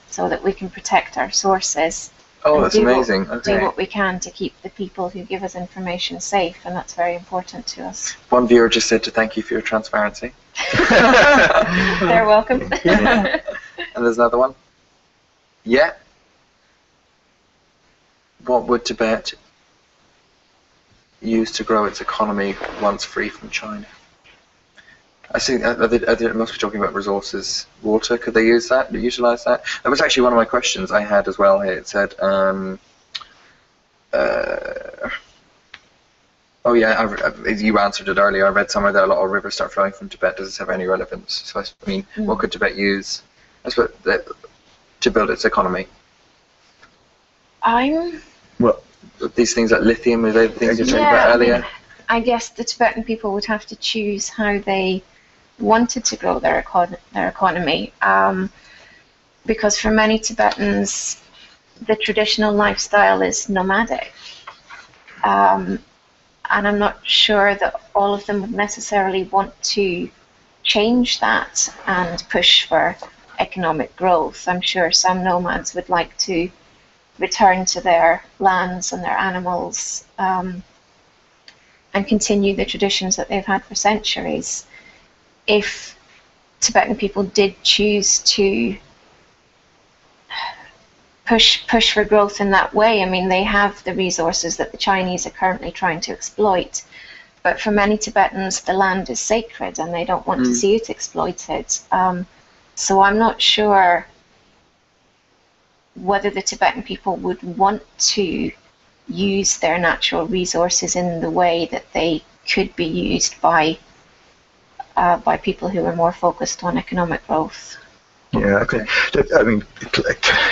so that we can protect our sources. Oh, that's amazing. Do what we can to keep the people who give us information safe, and that's very important to us. One viewer just said to thank you for your transparency. They're welcome. And there's another one. Yeah. What would Tibet use to grow its economy once free from China? I think they must be talking about resources. Water, could they use that, utilize that? That was actually one of my questions I had as well here. It said, you answered it earlier. I read somewhere that a lot of rivers start flowing from Tibet. Does this have any relevance? So I mean, what could Tibet use to build its economy? These things like lithium, are they the things you talked about earlier? I guess the Tibetan people would have to choose how they wanted to grow their economy, because for many Tibetans, the traditional lifestyle is nomadic, and I'm not sure that all of them would necessarily want to change that and push for economic growth. I'm sure some nomads would like to return to their lands and their animals, and continue the traditions that they've had for centuries. If Tibetan people did choose to push for growth in that way, I mean, they have the resources that the Chinese are currently trying to exploit. But for many Tibetans, the land is sacred and they don't want to see it exploited. So I'm not sure whether the Tibetan people would want to use their natural resources in the way that they could be used by people who are more focused on economic growth. Yeah, okay. I mean,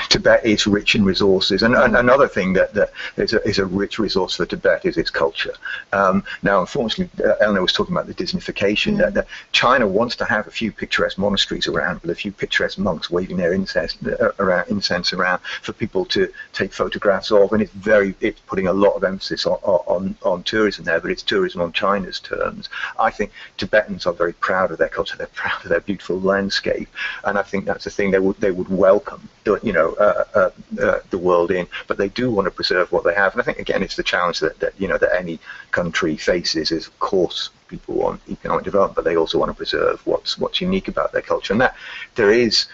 Tibet is rich in resources, and another thing that is a rich resource for Tibet is its culture. Now, unfortunately, Eleanor was talking about the Disneyfication. That China wants to have a few picturesque monasteries around with a few picturesque monks waving their incense around for people to take photographs of, and it's putting a lot of emphasis on tourism there, but it's tourism on China's terms. I think Tibetans are very proud of their culture. They're proud of their beautiful landscape, and I think that's the thing they would welcome, the world in, but they do want to preserve what they have. And I think again, it's the challenge that any country faces is, of course, people want economic development, but they also want to preserve what's unique about their culture, and that there is.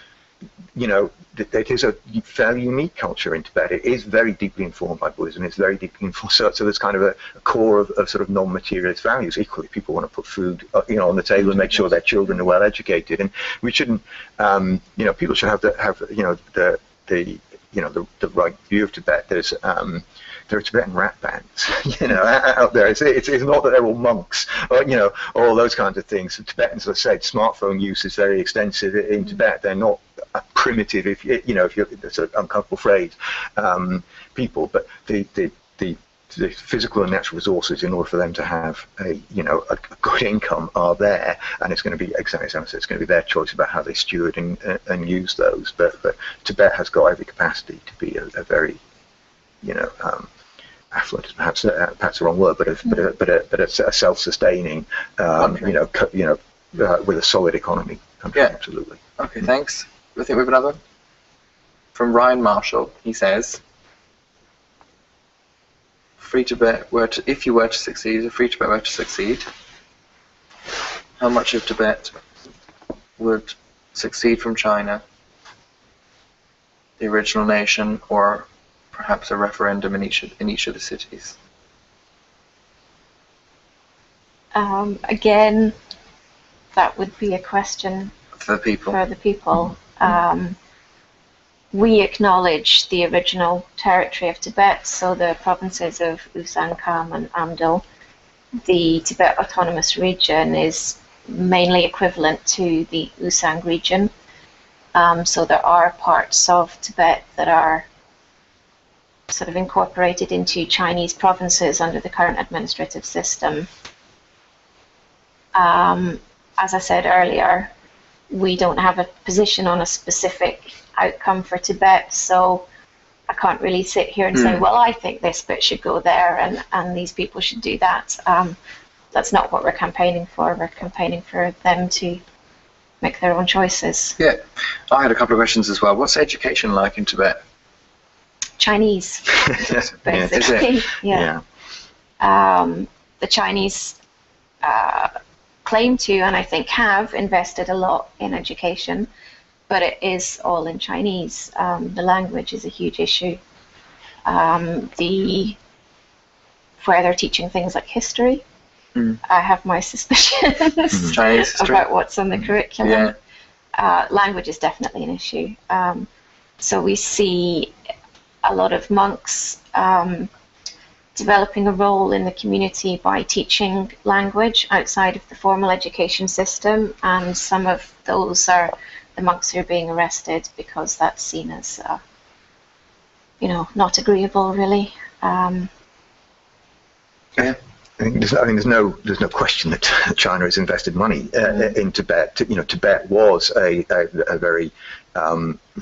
It is a fairly unique culture in Tibet. It is very deeply informed by Buddhism. It's very deeply informed. So there's kind of a core of sort of non-materialist values. Equally, people want to put food, on the table and make sure their children are well educated. And we shouldn't, people should have the right view of Tibet. There are Tibetan rap bands, out there. It's not that they're all monks, or all those kinds of things. The Tibetans, as I said, smartphone use is very extensive in Tibet. They're not primitive, if you're that's an uncomfortable phrase, people, but the physical and natural resources in order for them to have a good income are there, and it's going to be exactly as I said, it's going to be their choice about how they steward and use those. But Tibet has got every capacity to be a very affluent is perhaps the wrong word, but a self-sustaining, with a solid economy country. Yeah. Absolutely. Okay, thanks. I think we have another from Ryan Marshall. He says, if you were to succeed, if Free Tibet were to succeed, how much of Tibet would succeed from China, the original nation, or perhaps a referendum in each of the cities? Again, that would be a question for the people. We acknowledge the original territory of Tibet, so the provinces of Usan-Kham and Amdo. The Tibet Autonomous Region is mainly equivalent to the Usang region. So there are parts of Tibet that are sort of incorporated into Chinese provinces under the current administrative system. As I said earlier, we don't have a position on a specific outcome for Tibet, so I can't really sit here and say, well, I think this bit should go there and these people should do that. That's not what we're campaigning for. We're campaigning for them to make their own choices. Yeah, I had a couple of questions as well. What's education like in Tibet? Chinese, basically. Yeah. The Chinese claim to, and I think have, invested a lot in education, but it is all in Chinese. The language is a huge issue. Where they're teaching things like history, I have my suspicions about what's on the curriculum. Language is definitely an issue. So we see a lot of monks developing a role in the community by teaching language outside of the formal education system, and some of those are the monks who are being arrested because that's seen as, not agreeable, really. I think there's no question that China has invested money in Tibet. Tibet was a very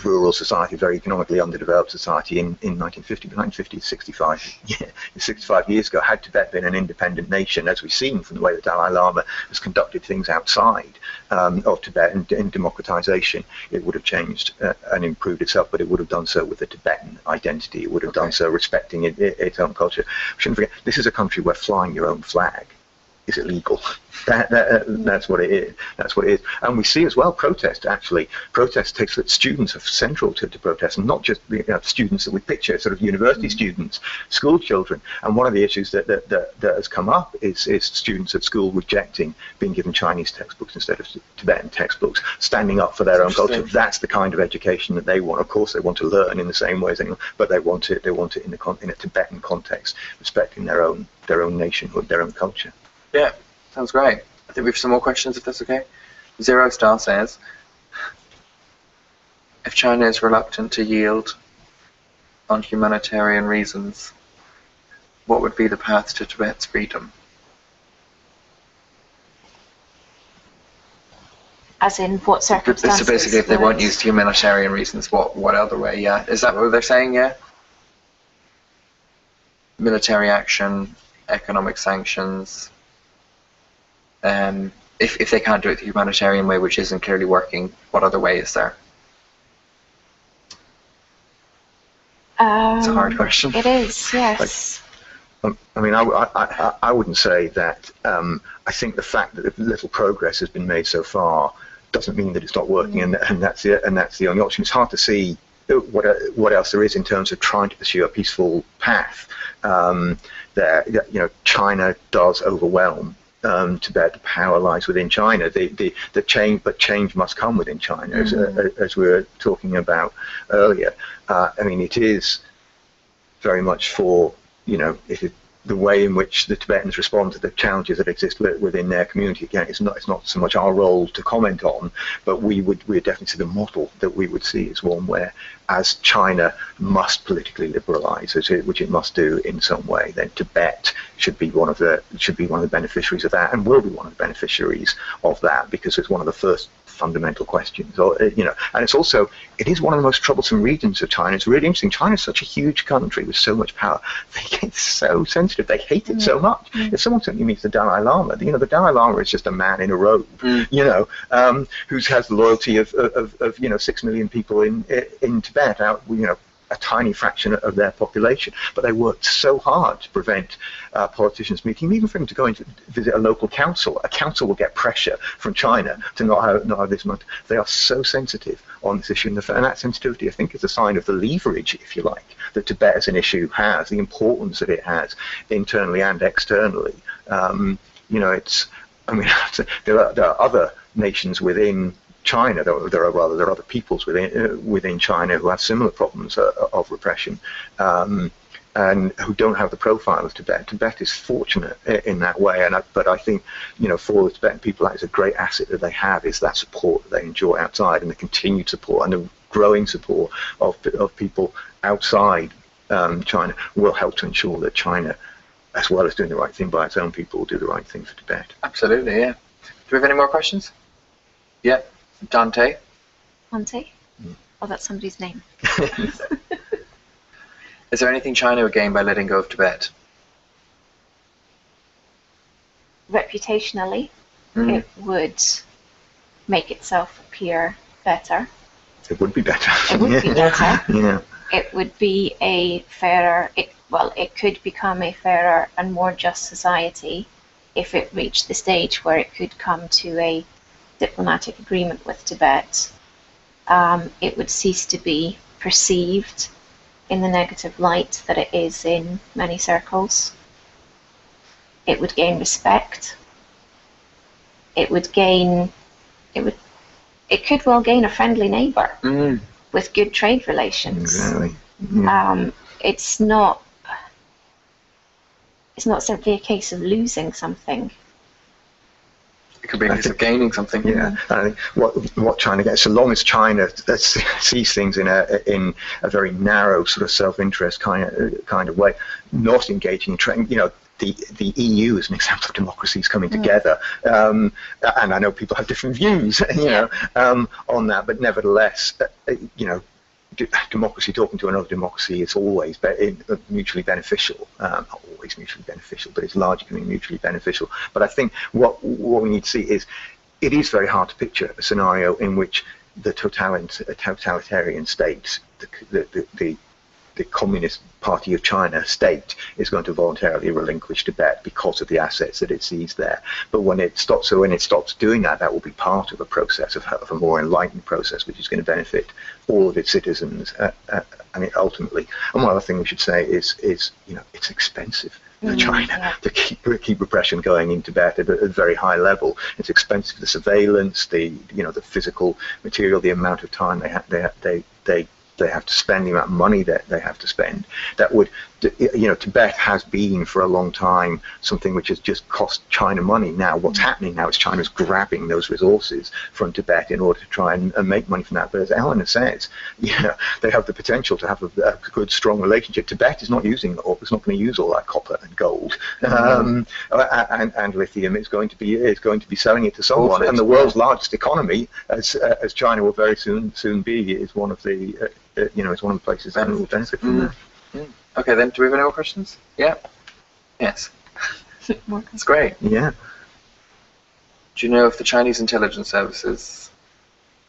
rural society, very economically underdeveloped society in 1950. 1950 is 65 years ago. Had Tibet been an independent nation, as we've seen from the way the Dalai Lama has conducted things outside of Tibet in democratization, it would have changed and improved itself, but it would have done so with a Tibetan identity. It would have done so respecting its own culture. We shouldn't forget, this is a country where flying your own flag is illegal. That's what it is. That's what it is. And we see as well protest. Actually, protest takes that students are central to protest, and not just students that we picture, sort of university students, school children. And one of the issues that has come up is students at school rejecting being given Chinese textbooks instead of Tibetan textbooks, standing up for their own culture. That's the kind of education that they want. Of course, they want to learn in the same way as anyone, but they want it in a Tibetan context, respecting their own nationhood, their own culture. Yeah, sounds great. I think we have some more questions, if that's okay. Zero Star says, If China is reluctant to yield on humanitarian reasons, what would be the path to Tibet's freedom? As in what circumstances? So basically, if they won't use humanitarian reasons, what other way? Yeah, is that what they're saying? Yeah. Military action, economic sanctions. If they can't do it the humanitarian way, which isn't clearly working, what other way is there? It's a hard question. It is, yes. I mean, I wouldn't say that. I think the fact that little progress has been made so far doesn't mean that it's not working, and that's the only option. It's hard to see what else there is in terms of trying to pursue a peaceful path. There, you know, China does overwhelm Tibet. The power lies within China. The change must come within China, as we were talking about earlier. I mean, it is very much for, you know, the way in which the Tibetans respond to the challenges that exist within their community. Again, it's not so much our role to comment on, but we would definitely see the model that we would see as one where, as China must politically liberalize, which it must do in some way, then Tibet should be one of the beneficiaries of that, and will be one of the beneficiaries of that, because it's one of the first fundamental questions. Or, you know, and it is one of the most troublesome regions of China. It's really interesting. China is such a huge country with so much power. They get so sensitive. They hate it so much. If someone suddenly meets the Dalai Lama, you know, the Dalai Lama is just a man in a robe, you know, who has the loyalty of you know, 6 million people in Tibet, out, you know, a tiny fraction of their population, but they worked so hard to prevent politicians meeting, even for them to go and visit a local council. A council will get pressure from China to not have this much. They are so sensitive on this issue, and that sensitivity, I think, is a sign of the leverage, if you like, that Tibet as an issue has, the importance that it has internally and externally. You know, I mean, there are other nations within China. There are other peoples within China who have similar problems of repression, and who don't have the profile of Tibet. Tibet is fortunate in that way, but I think, you know, for the Tibetan people, that is a great asset that they have, is that support that they enjoy outside, and the continued support and the growing support of people outside China will help to ensure that China, as well as doing the right thing by its own people, will do the right thing for Tibet. Absolutely, yeah. Do we have any more questions? Yeah. Dante? Dante? Oh, that's somebody's name. Is there anything China would gain by letting go of Tibet? Reputationally, it would make itself appear better. It would be better. It would be better. Yeah. It would be a fairer, it could become a fairer and more just society if it reached the stage where it could come to a diplomatic agreement with Tibet. It would cease to be perceived in the negative light that it is in many circles. It would gain respect. It could well gain a friendly neighbor with good trade relations. Exactly. Yeah. It's not simply a case of losing something. It could be a case of gaining something. Yeah, I think what China gets, so long as China sees things in a very narrow sort of self-interest kind of way, not engaging in trade. You know, the EU is an example of democracies coming together, and I know people have different views, you know, on that, but nevertheless, you know, democracy talking to another democracy is always mutually beneficial. Not always mutually beneficial, but it's largely mutually beneficial. But I think what we need to see is, it is very hard to picture a scenario in which the totalitarian state, the Communist Party of China state, is going to voluntarily relinquish Tibet because of the assets that it sees there. But when it stops doing that, that will be part of a process, of a more enlightened process, which is going to benefit all of its citizens. I mean, ultimately. And one other thing we should say is you know, it's expensive for China to keep repression going in Tibet at a very high level. It's expensive, the surveillance, the physical material, the amount of time they have to spend, the amount of money that they have to spend. That would Tibet has been for a long time something which has just cost China money. Now, what's happening now is China's grabbing those resources from Tibet in order to try and make money from that. But as Eleanor says, they have the potential to have a good, strong relationship. Tibet is not using all; it's not going to use all that copper and gold and lithium. It's going to be selling it to someone. And the world's largest economy, as China will very soon be, is one of the it's one of the places that will benefit from that. Okay, then, do we have any more questions? Yeah? Yes. That's great. Yeah. Do you know if the Chinese intelligence services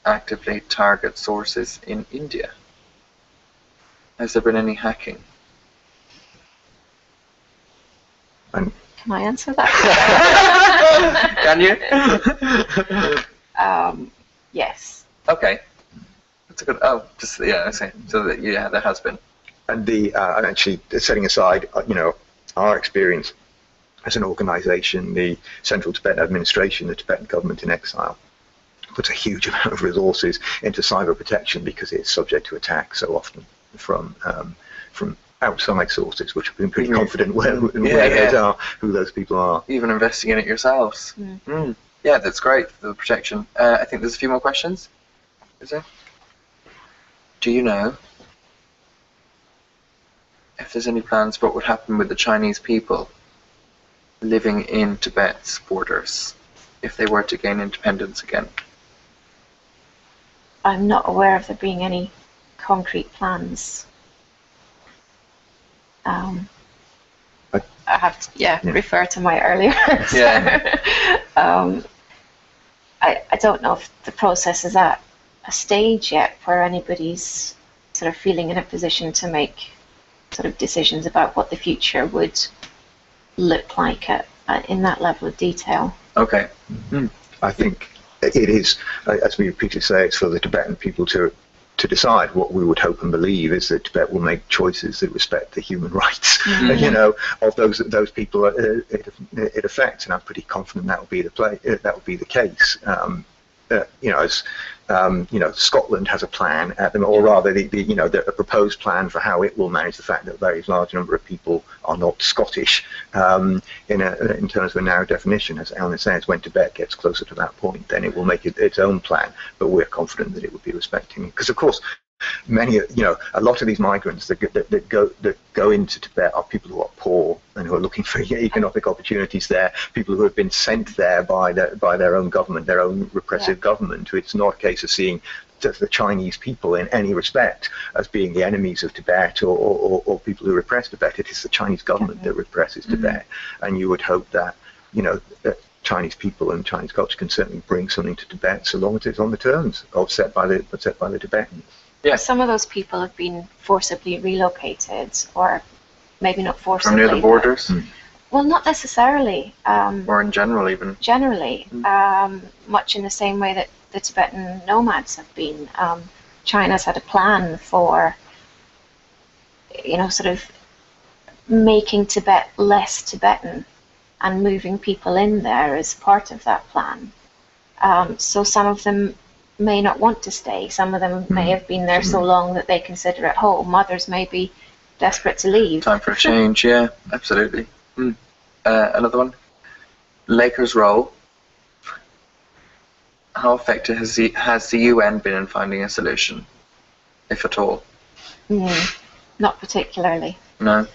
actively target sources in India? Has there been any hacking? Can I answer that? Can you? Yes. Okay. That's a good. I see. So that there has been. And actually, setting aside, our experience as an organisation, the Central Tibetan Administration, the Tibetan government in exile, puts a huge amount of resources into cyber protection because it's subject to attack so often from outside sources, which have been pretty confident who those people are. Even investing in it yourselves. Yeah, that's great for the protection. I think there's a few more questions. Is there? Do you know if there's any plans for what would happen with the Chinese people living in Tibet's borders if they were to gain independence again? I'm not aware of there being any concrete plans. I have to refer to my earlier answer. I don't know if the process is at a stage yet where anybody's sort of feeling in a position to make sort of decisions about what the future would look like in that level of detail. Okay. I think it is, as we repeatedly say, it's for the Tibetan people to decide. What we would hope and believe is that Tibet will make choices that respect the human rights, of those people it affects, and I'm pretty confident that will be the case. Scotland has a plan, or rather, a proposed plan for how it will manage the fact that a very large number of people are not Scottish in terms of a narrow definition. As Eleanor says, when Tibet gets closer to that point, then it will make its own plan. But we're confident that it will be respecting, because of course, a lot of these migrants that go into Tibet are people who are poor and who are looking for economic opportunities there. People who have been sent there by their own government, their own repressive government. It's not a case of seeing the Chinese people in any respect as being the enemies of Tibet or people who repress Tibet. It is the Chinese government that represses Tibet, and you would hope that that Chinese people and Chinese culture can certainly bring something to Tibet so long as it's on the terms set by the Tibetans. Yeah. Some of those people have been forcibly relocated, or maybe not forcibly. From near the borders? Well, not necessarily. Or in general, even? Generally. Much in the same way that the Tibetan nomads have been. China's had a plan for, sort of making Tibet less Tibetan and moving people in there as part of that plan. So some of them may not want to stay. Some of them may have been there so long that they consider it home. Others may be desperate to leave. Time for a change, yeah, absolutely. Another one. Laker's role. How effective has the UN been in finding a solution, if at all? Not particularly. No.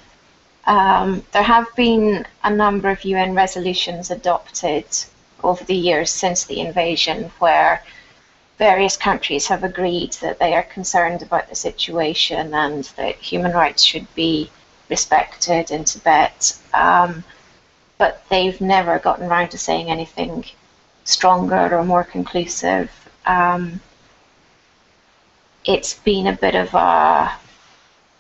There have been a number of UN resolutions adopted over the years since the invasion where various countries have agreed that they are concerned about the situation and that human rights should be respected in Tibet, but they've never gotten around to saying anything stronger or more conclusive. It's been a bit of a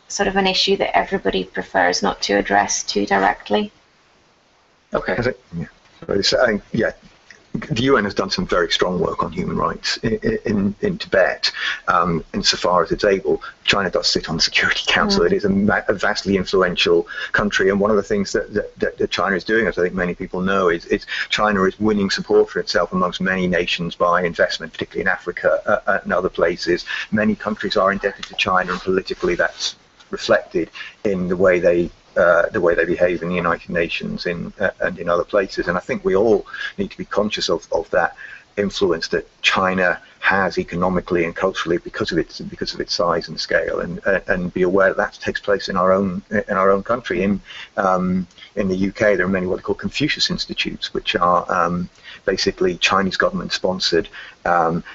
sort of an issue that everybody prefers not to address too directly. Okay. The UN has done some very strong work on human rights in Tibet, insofar as it's able. China does sit on the Security Council. It is a vastly influential country, and one of the things that China is doing, as I think many people know, is China is winning support for itself amongst many nations by investment, particularly in Africa and other places. Many countries are indebted to China, and politically that's reflected in the way they behave in the United Nations and in other places. And I think we all need to be conscious of that influence that China has economically and culturally because of its size and scale, and be aware that takes place in our own country. In the UK, there are many what are called Confucius Institutes, which are basically Chinese government-sponsored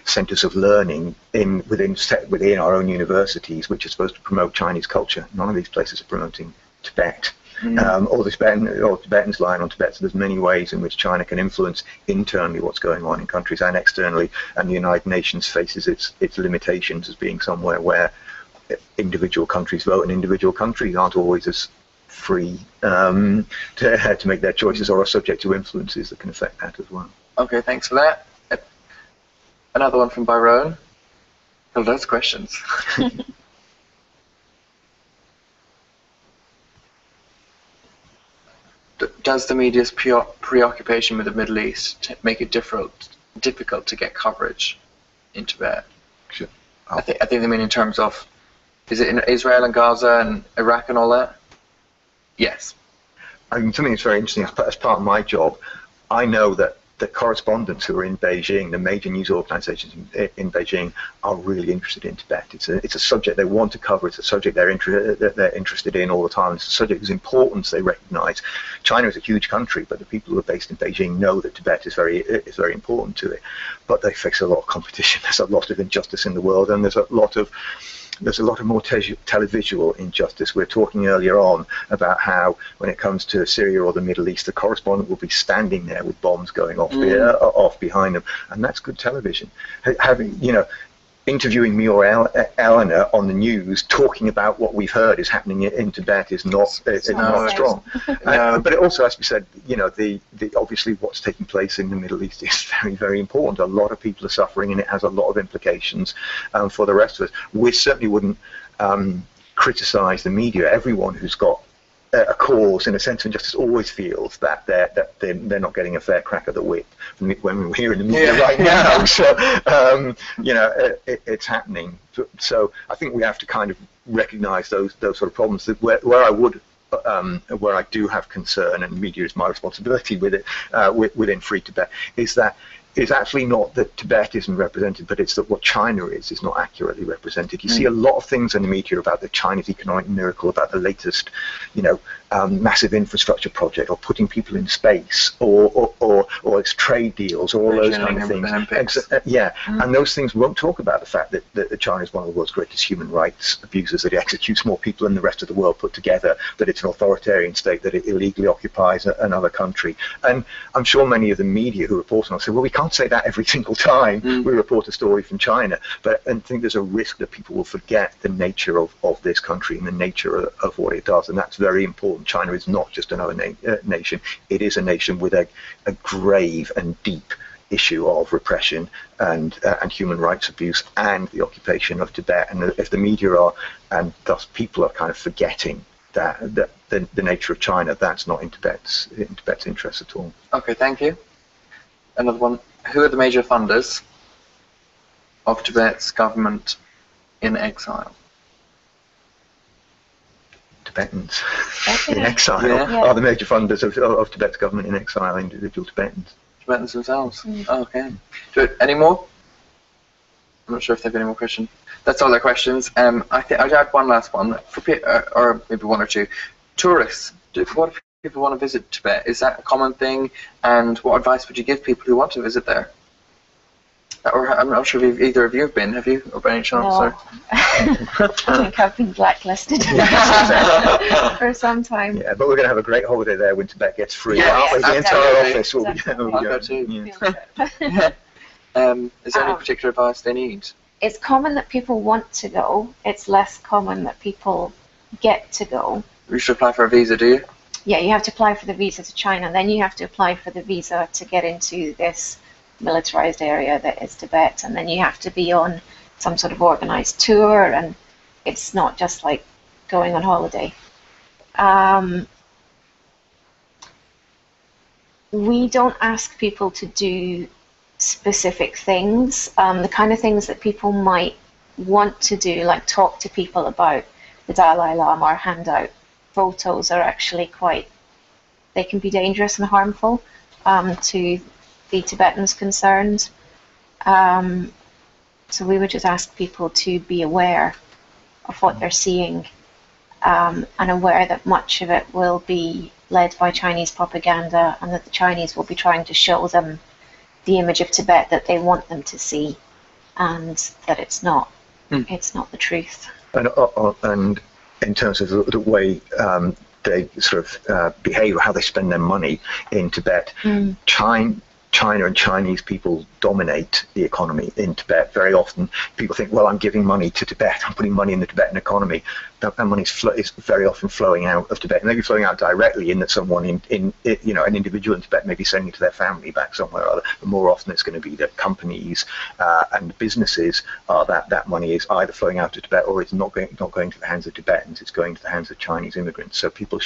centers of learning within our own universities, which are supposed to promote Chinese culture. None of these places are promoting Tibet. All Tibetans lying on Tibet. So there's many ways in which China can influence internally what's going on in countries and externally, and the United Nations faces its limitations as being somewhere where individual countries vote, and individual countries aren't always as free to make their choices, or are subject to influences that can affect that as well. Okay, thanks for that. Another one from Byrone. Oh, those questions. Does the media's preoccupation with the Middle East make it difficult to get coverage in Tibet? Sure. I think they mean in terms of, is it in Israel and Gaza and Iraq and all that? Yes. I mean, something that's very interesting as part of my job, I know that the correspondents who are in Beijing, the major news organizations in Beijing, are really interested in Tibet. It's a subject they want to cover. It's a subject they're interested in all the time. It's a subject whose importance they recognize. China is a huge country, but the people who are based in Beijing know that Tibet is very important to it. But they face a lot of competition. There's a lot of injustice in the world, and there's a lot of more televisual injustice. We were talking earlier on about how, when it comes to Syria or the Middle East, the correspondent will be standing there with bombs going off behind them, and that's good television. Interviewing me or Eleanor on the news, talking about what we've heard is happening in Tibet is not strong. But it also has to be said, obviously what's taking place in the Middle East is very, very important. A lot of people are suffering, and it has a lot of implications for the rest of us. We certainly wouldn't criticize the media. Everyone who's got a cause in a sense of injustice always feels that they're not getting a fair crack at the whip when we're here in the media right now. So it's happening. So I think we have to kind of recognize those sort of problems. That where I do have concern, and media is my responsibility with it within FreeTibet, is that it's actually not that Tibet isn't represented, but it's that what China is not accurately represented. You see a lot of things in the media about the Chinese economic miracle, about the latest, massive infrastructure project, or putting people in space, or its trade deals, or all those kind of things. And those things won't talk about the fact that China is one of the world's greatest human rights abusers, that it executes more people than the rest of the world put together, that it's an authoritarian state, that it illegally occupies another country. And I'm sure many of the media who report on it say, well, we can't say that every single time we report a story from China, but I think there's a risk that people will forget the nature of this country and the nature of what it does, and that's very important. China is not just another nation. It is a nation with a grave and deep issue of repression and human rights abuse and the occupation of Tibet. And if the media and thus people are kind of forgetting that the nature of China, that's not in Tibet's interest at all. Okay, thank you. Another one. Who are the major funders of Tibet's government in exile? Tibetans in exile are the major funders of Tibet's government in exile, individual Tibetans. Tibetans themselves. Okay. Any more? I'm not sure if there have any more questions. That's all their questions. I think I'd add one last one, or maybe one or two. Tourists. What if people want to visit Tibet? Is that a common thing? And what advice would you give people who want to visit there? Or I'm not sure if either of you have been. Have you, or by any chance? No. I think I've been blacklisted for some time. Yeah, but we're going to have a great holiday there when Tibet gets free. The entire office will be there. I'll go too. Is there any particular advice they need? It's common that people want to go. It's less common that people get to go. You should apply for a visa, do you? Yeah, you have to apply for the visa to China. Then you have to apply for the visa to get into this militarized area that is Tibet. And then you have to be on some sort of organized tour. And it's not just like going on holiday. We don't ask people to do specific things. The kind of things that people might want to do, like talk to people about the Dalai Lama or hand out photos are actually they can be dangerous and harmful to the Tibetans concerned. So we would just ask people to be aware of what they're seeing, and aware that much of it will be led by Chinese propaganda, and that the Chinese will be trying to show them the image of Tibet that they want them to see, and that it's not the truth. And in terms of the way they sort of behave, or how they spend their money in Tibet, China and Chinese people dominate the economy in Tibet. Very often people think, well, I'm giving money to Tibet, I'm putting money in the Tibetan economy. That money is very often flowing out of Tibet. It may be flowing out directly in that someone an individual in Tibet may be sending it to their family back somewhere or other, but more often it's going to be the companies and the businesses that money is either flowing out to Tibet, or it's not going to the hands of Tibetans, it's going to the hands of Chinese immigrants. So people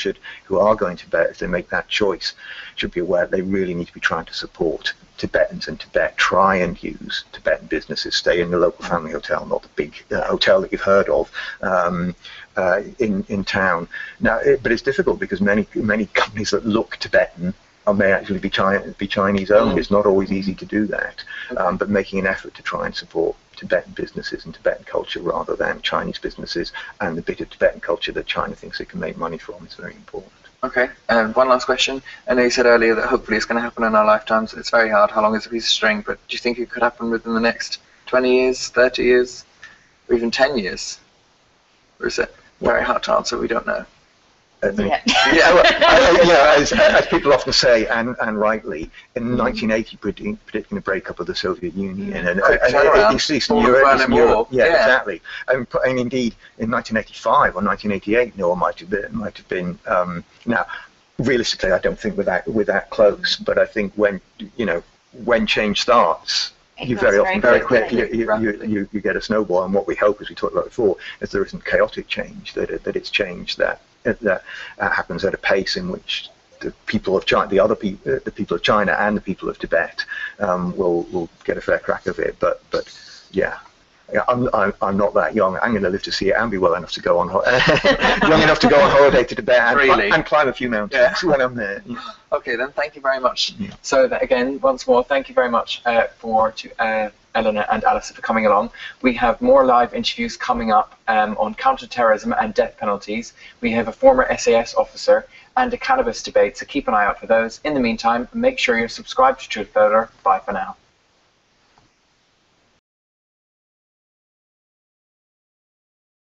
who are going to Tibet, if they make that choice, should be aware that they really need to be trying to support Tibetans in Tibet. Try and use Tibetan businesses. Stay in the local family hotel, not the big hotel that you've heard of in town. Now, but it's difficult because many companies that look Tibetan may actually be Chinese owned. It's not always easy to do that, but making an effort to try and support Tibetan businesses and Tibetan culture rather than Chinese businesses and the bit of Tibetan culture that China thinks it can make money from is very important. Okay, and one last question. I know you said earlier that hopefully it's going to happen in our lifetimes. It's very hard. How long is a piece of string? But do you think it could happen within the next 20 years, 30 years, or even 10 years? Or is it very hard to answer? We don't know. As people often say, and rightly, in 1980, predicting the breakup of the Soviet Union, and Eastern Europe, exactly. And indeed, in 1985 or 1988, Noah might have been. Now, realistically, I don't think we're that close, but I think when change starts, you very quickly you get a snowball, and what we hope, as we talked about before, is there isn't chaotic change, that it's change that happens at a pace in which the people of China, the people of China and the people of Tibet will get a fair crack of it. But yeah, I'm not that young. I'm going to live to see it and be well enough to go on young enough to go on holiday to Tibet and climb a few mountains when I'm there. Yeah. Okay, then thank you very much. Yeah. So again, once more, thank you very much to Eleanor and Alistair for coming along. We have more live interviews coming up on counter-terrorism and death penalties. We have a former SAS officer and a cannabis debate, so keep an eye out for those. In the meantime, make sure you're subscribed to Truthloader. Bye for now.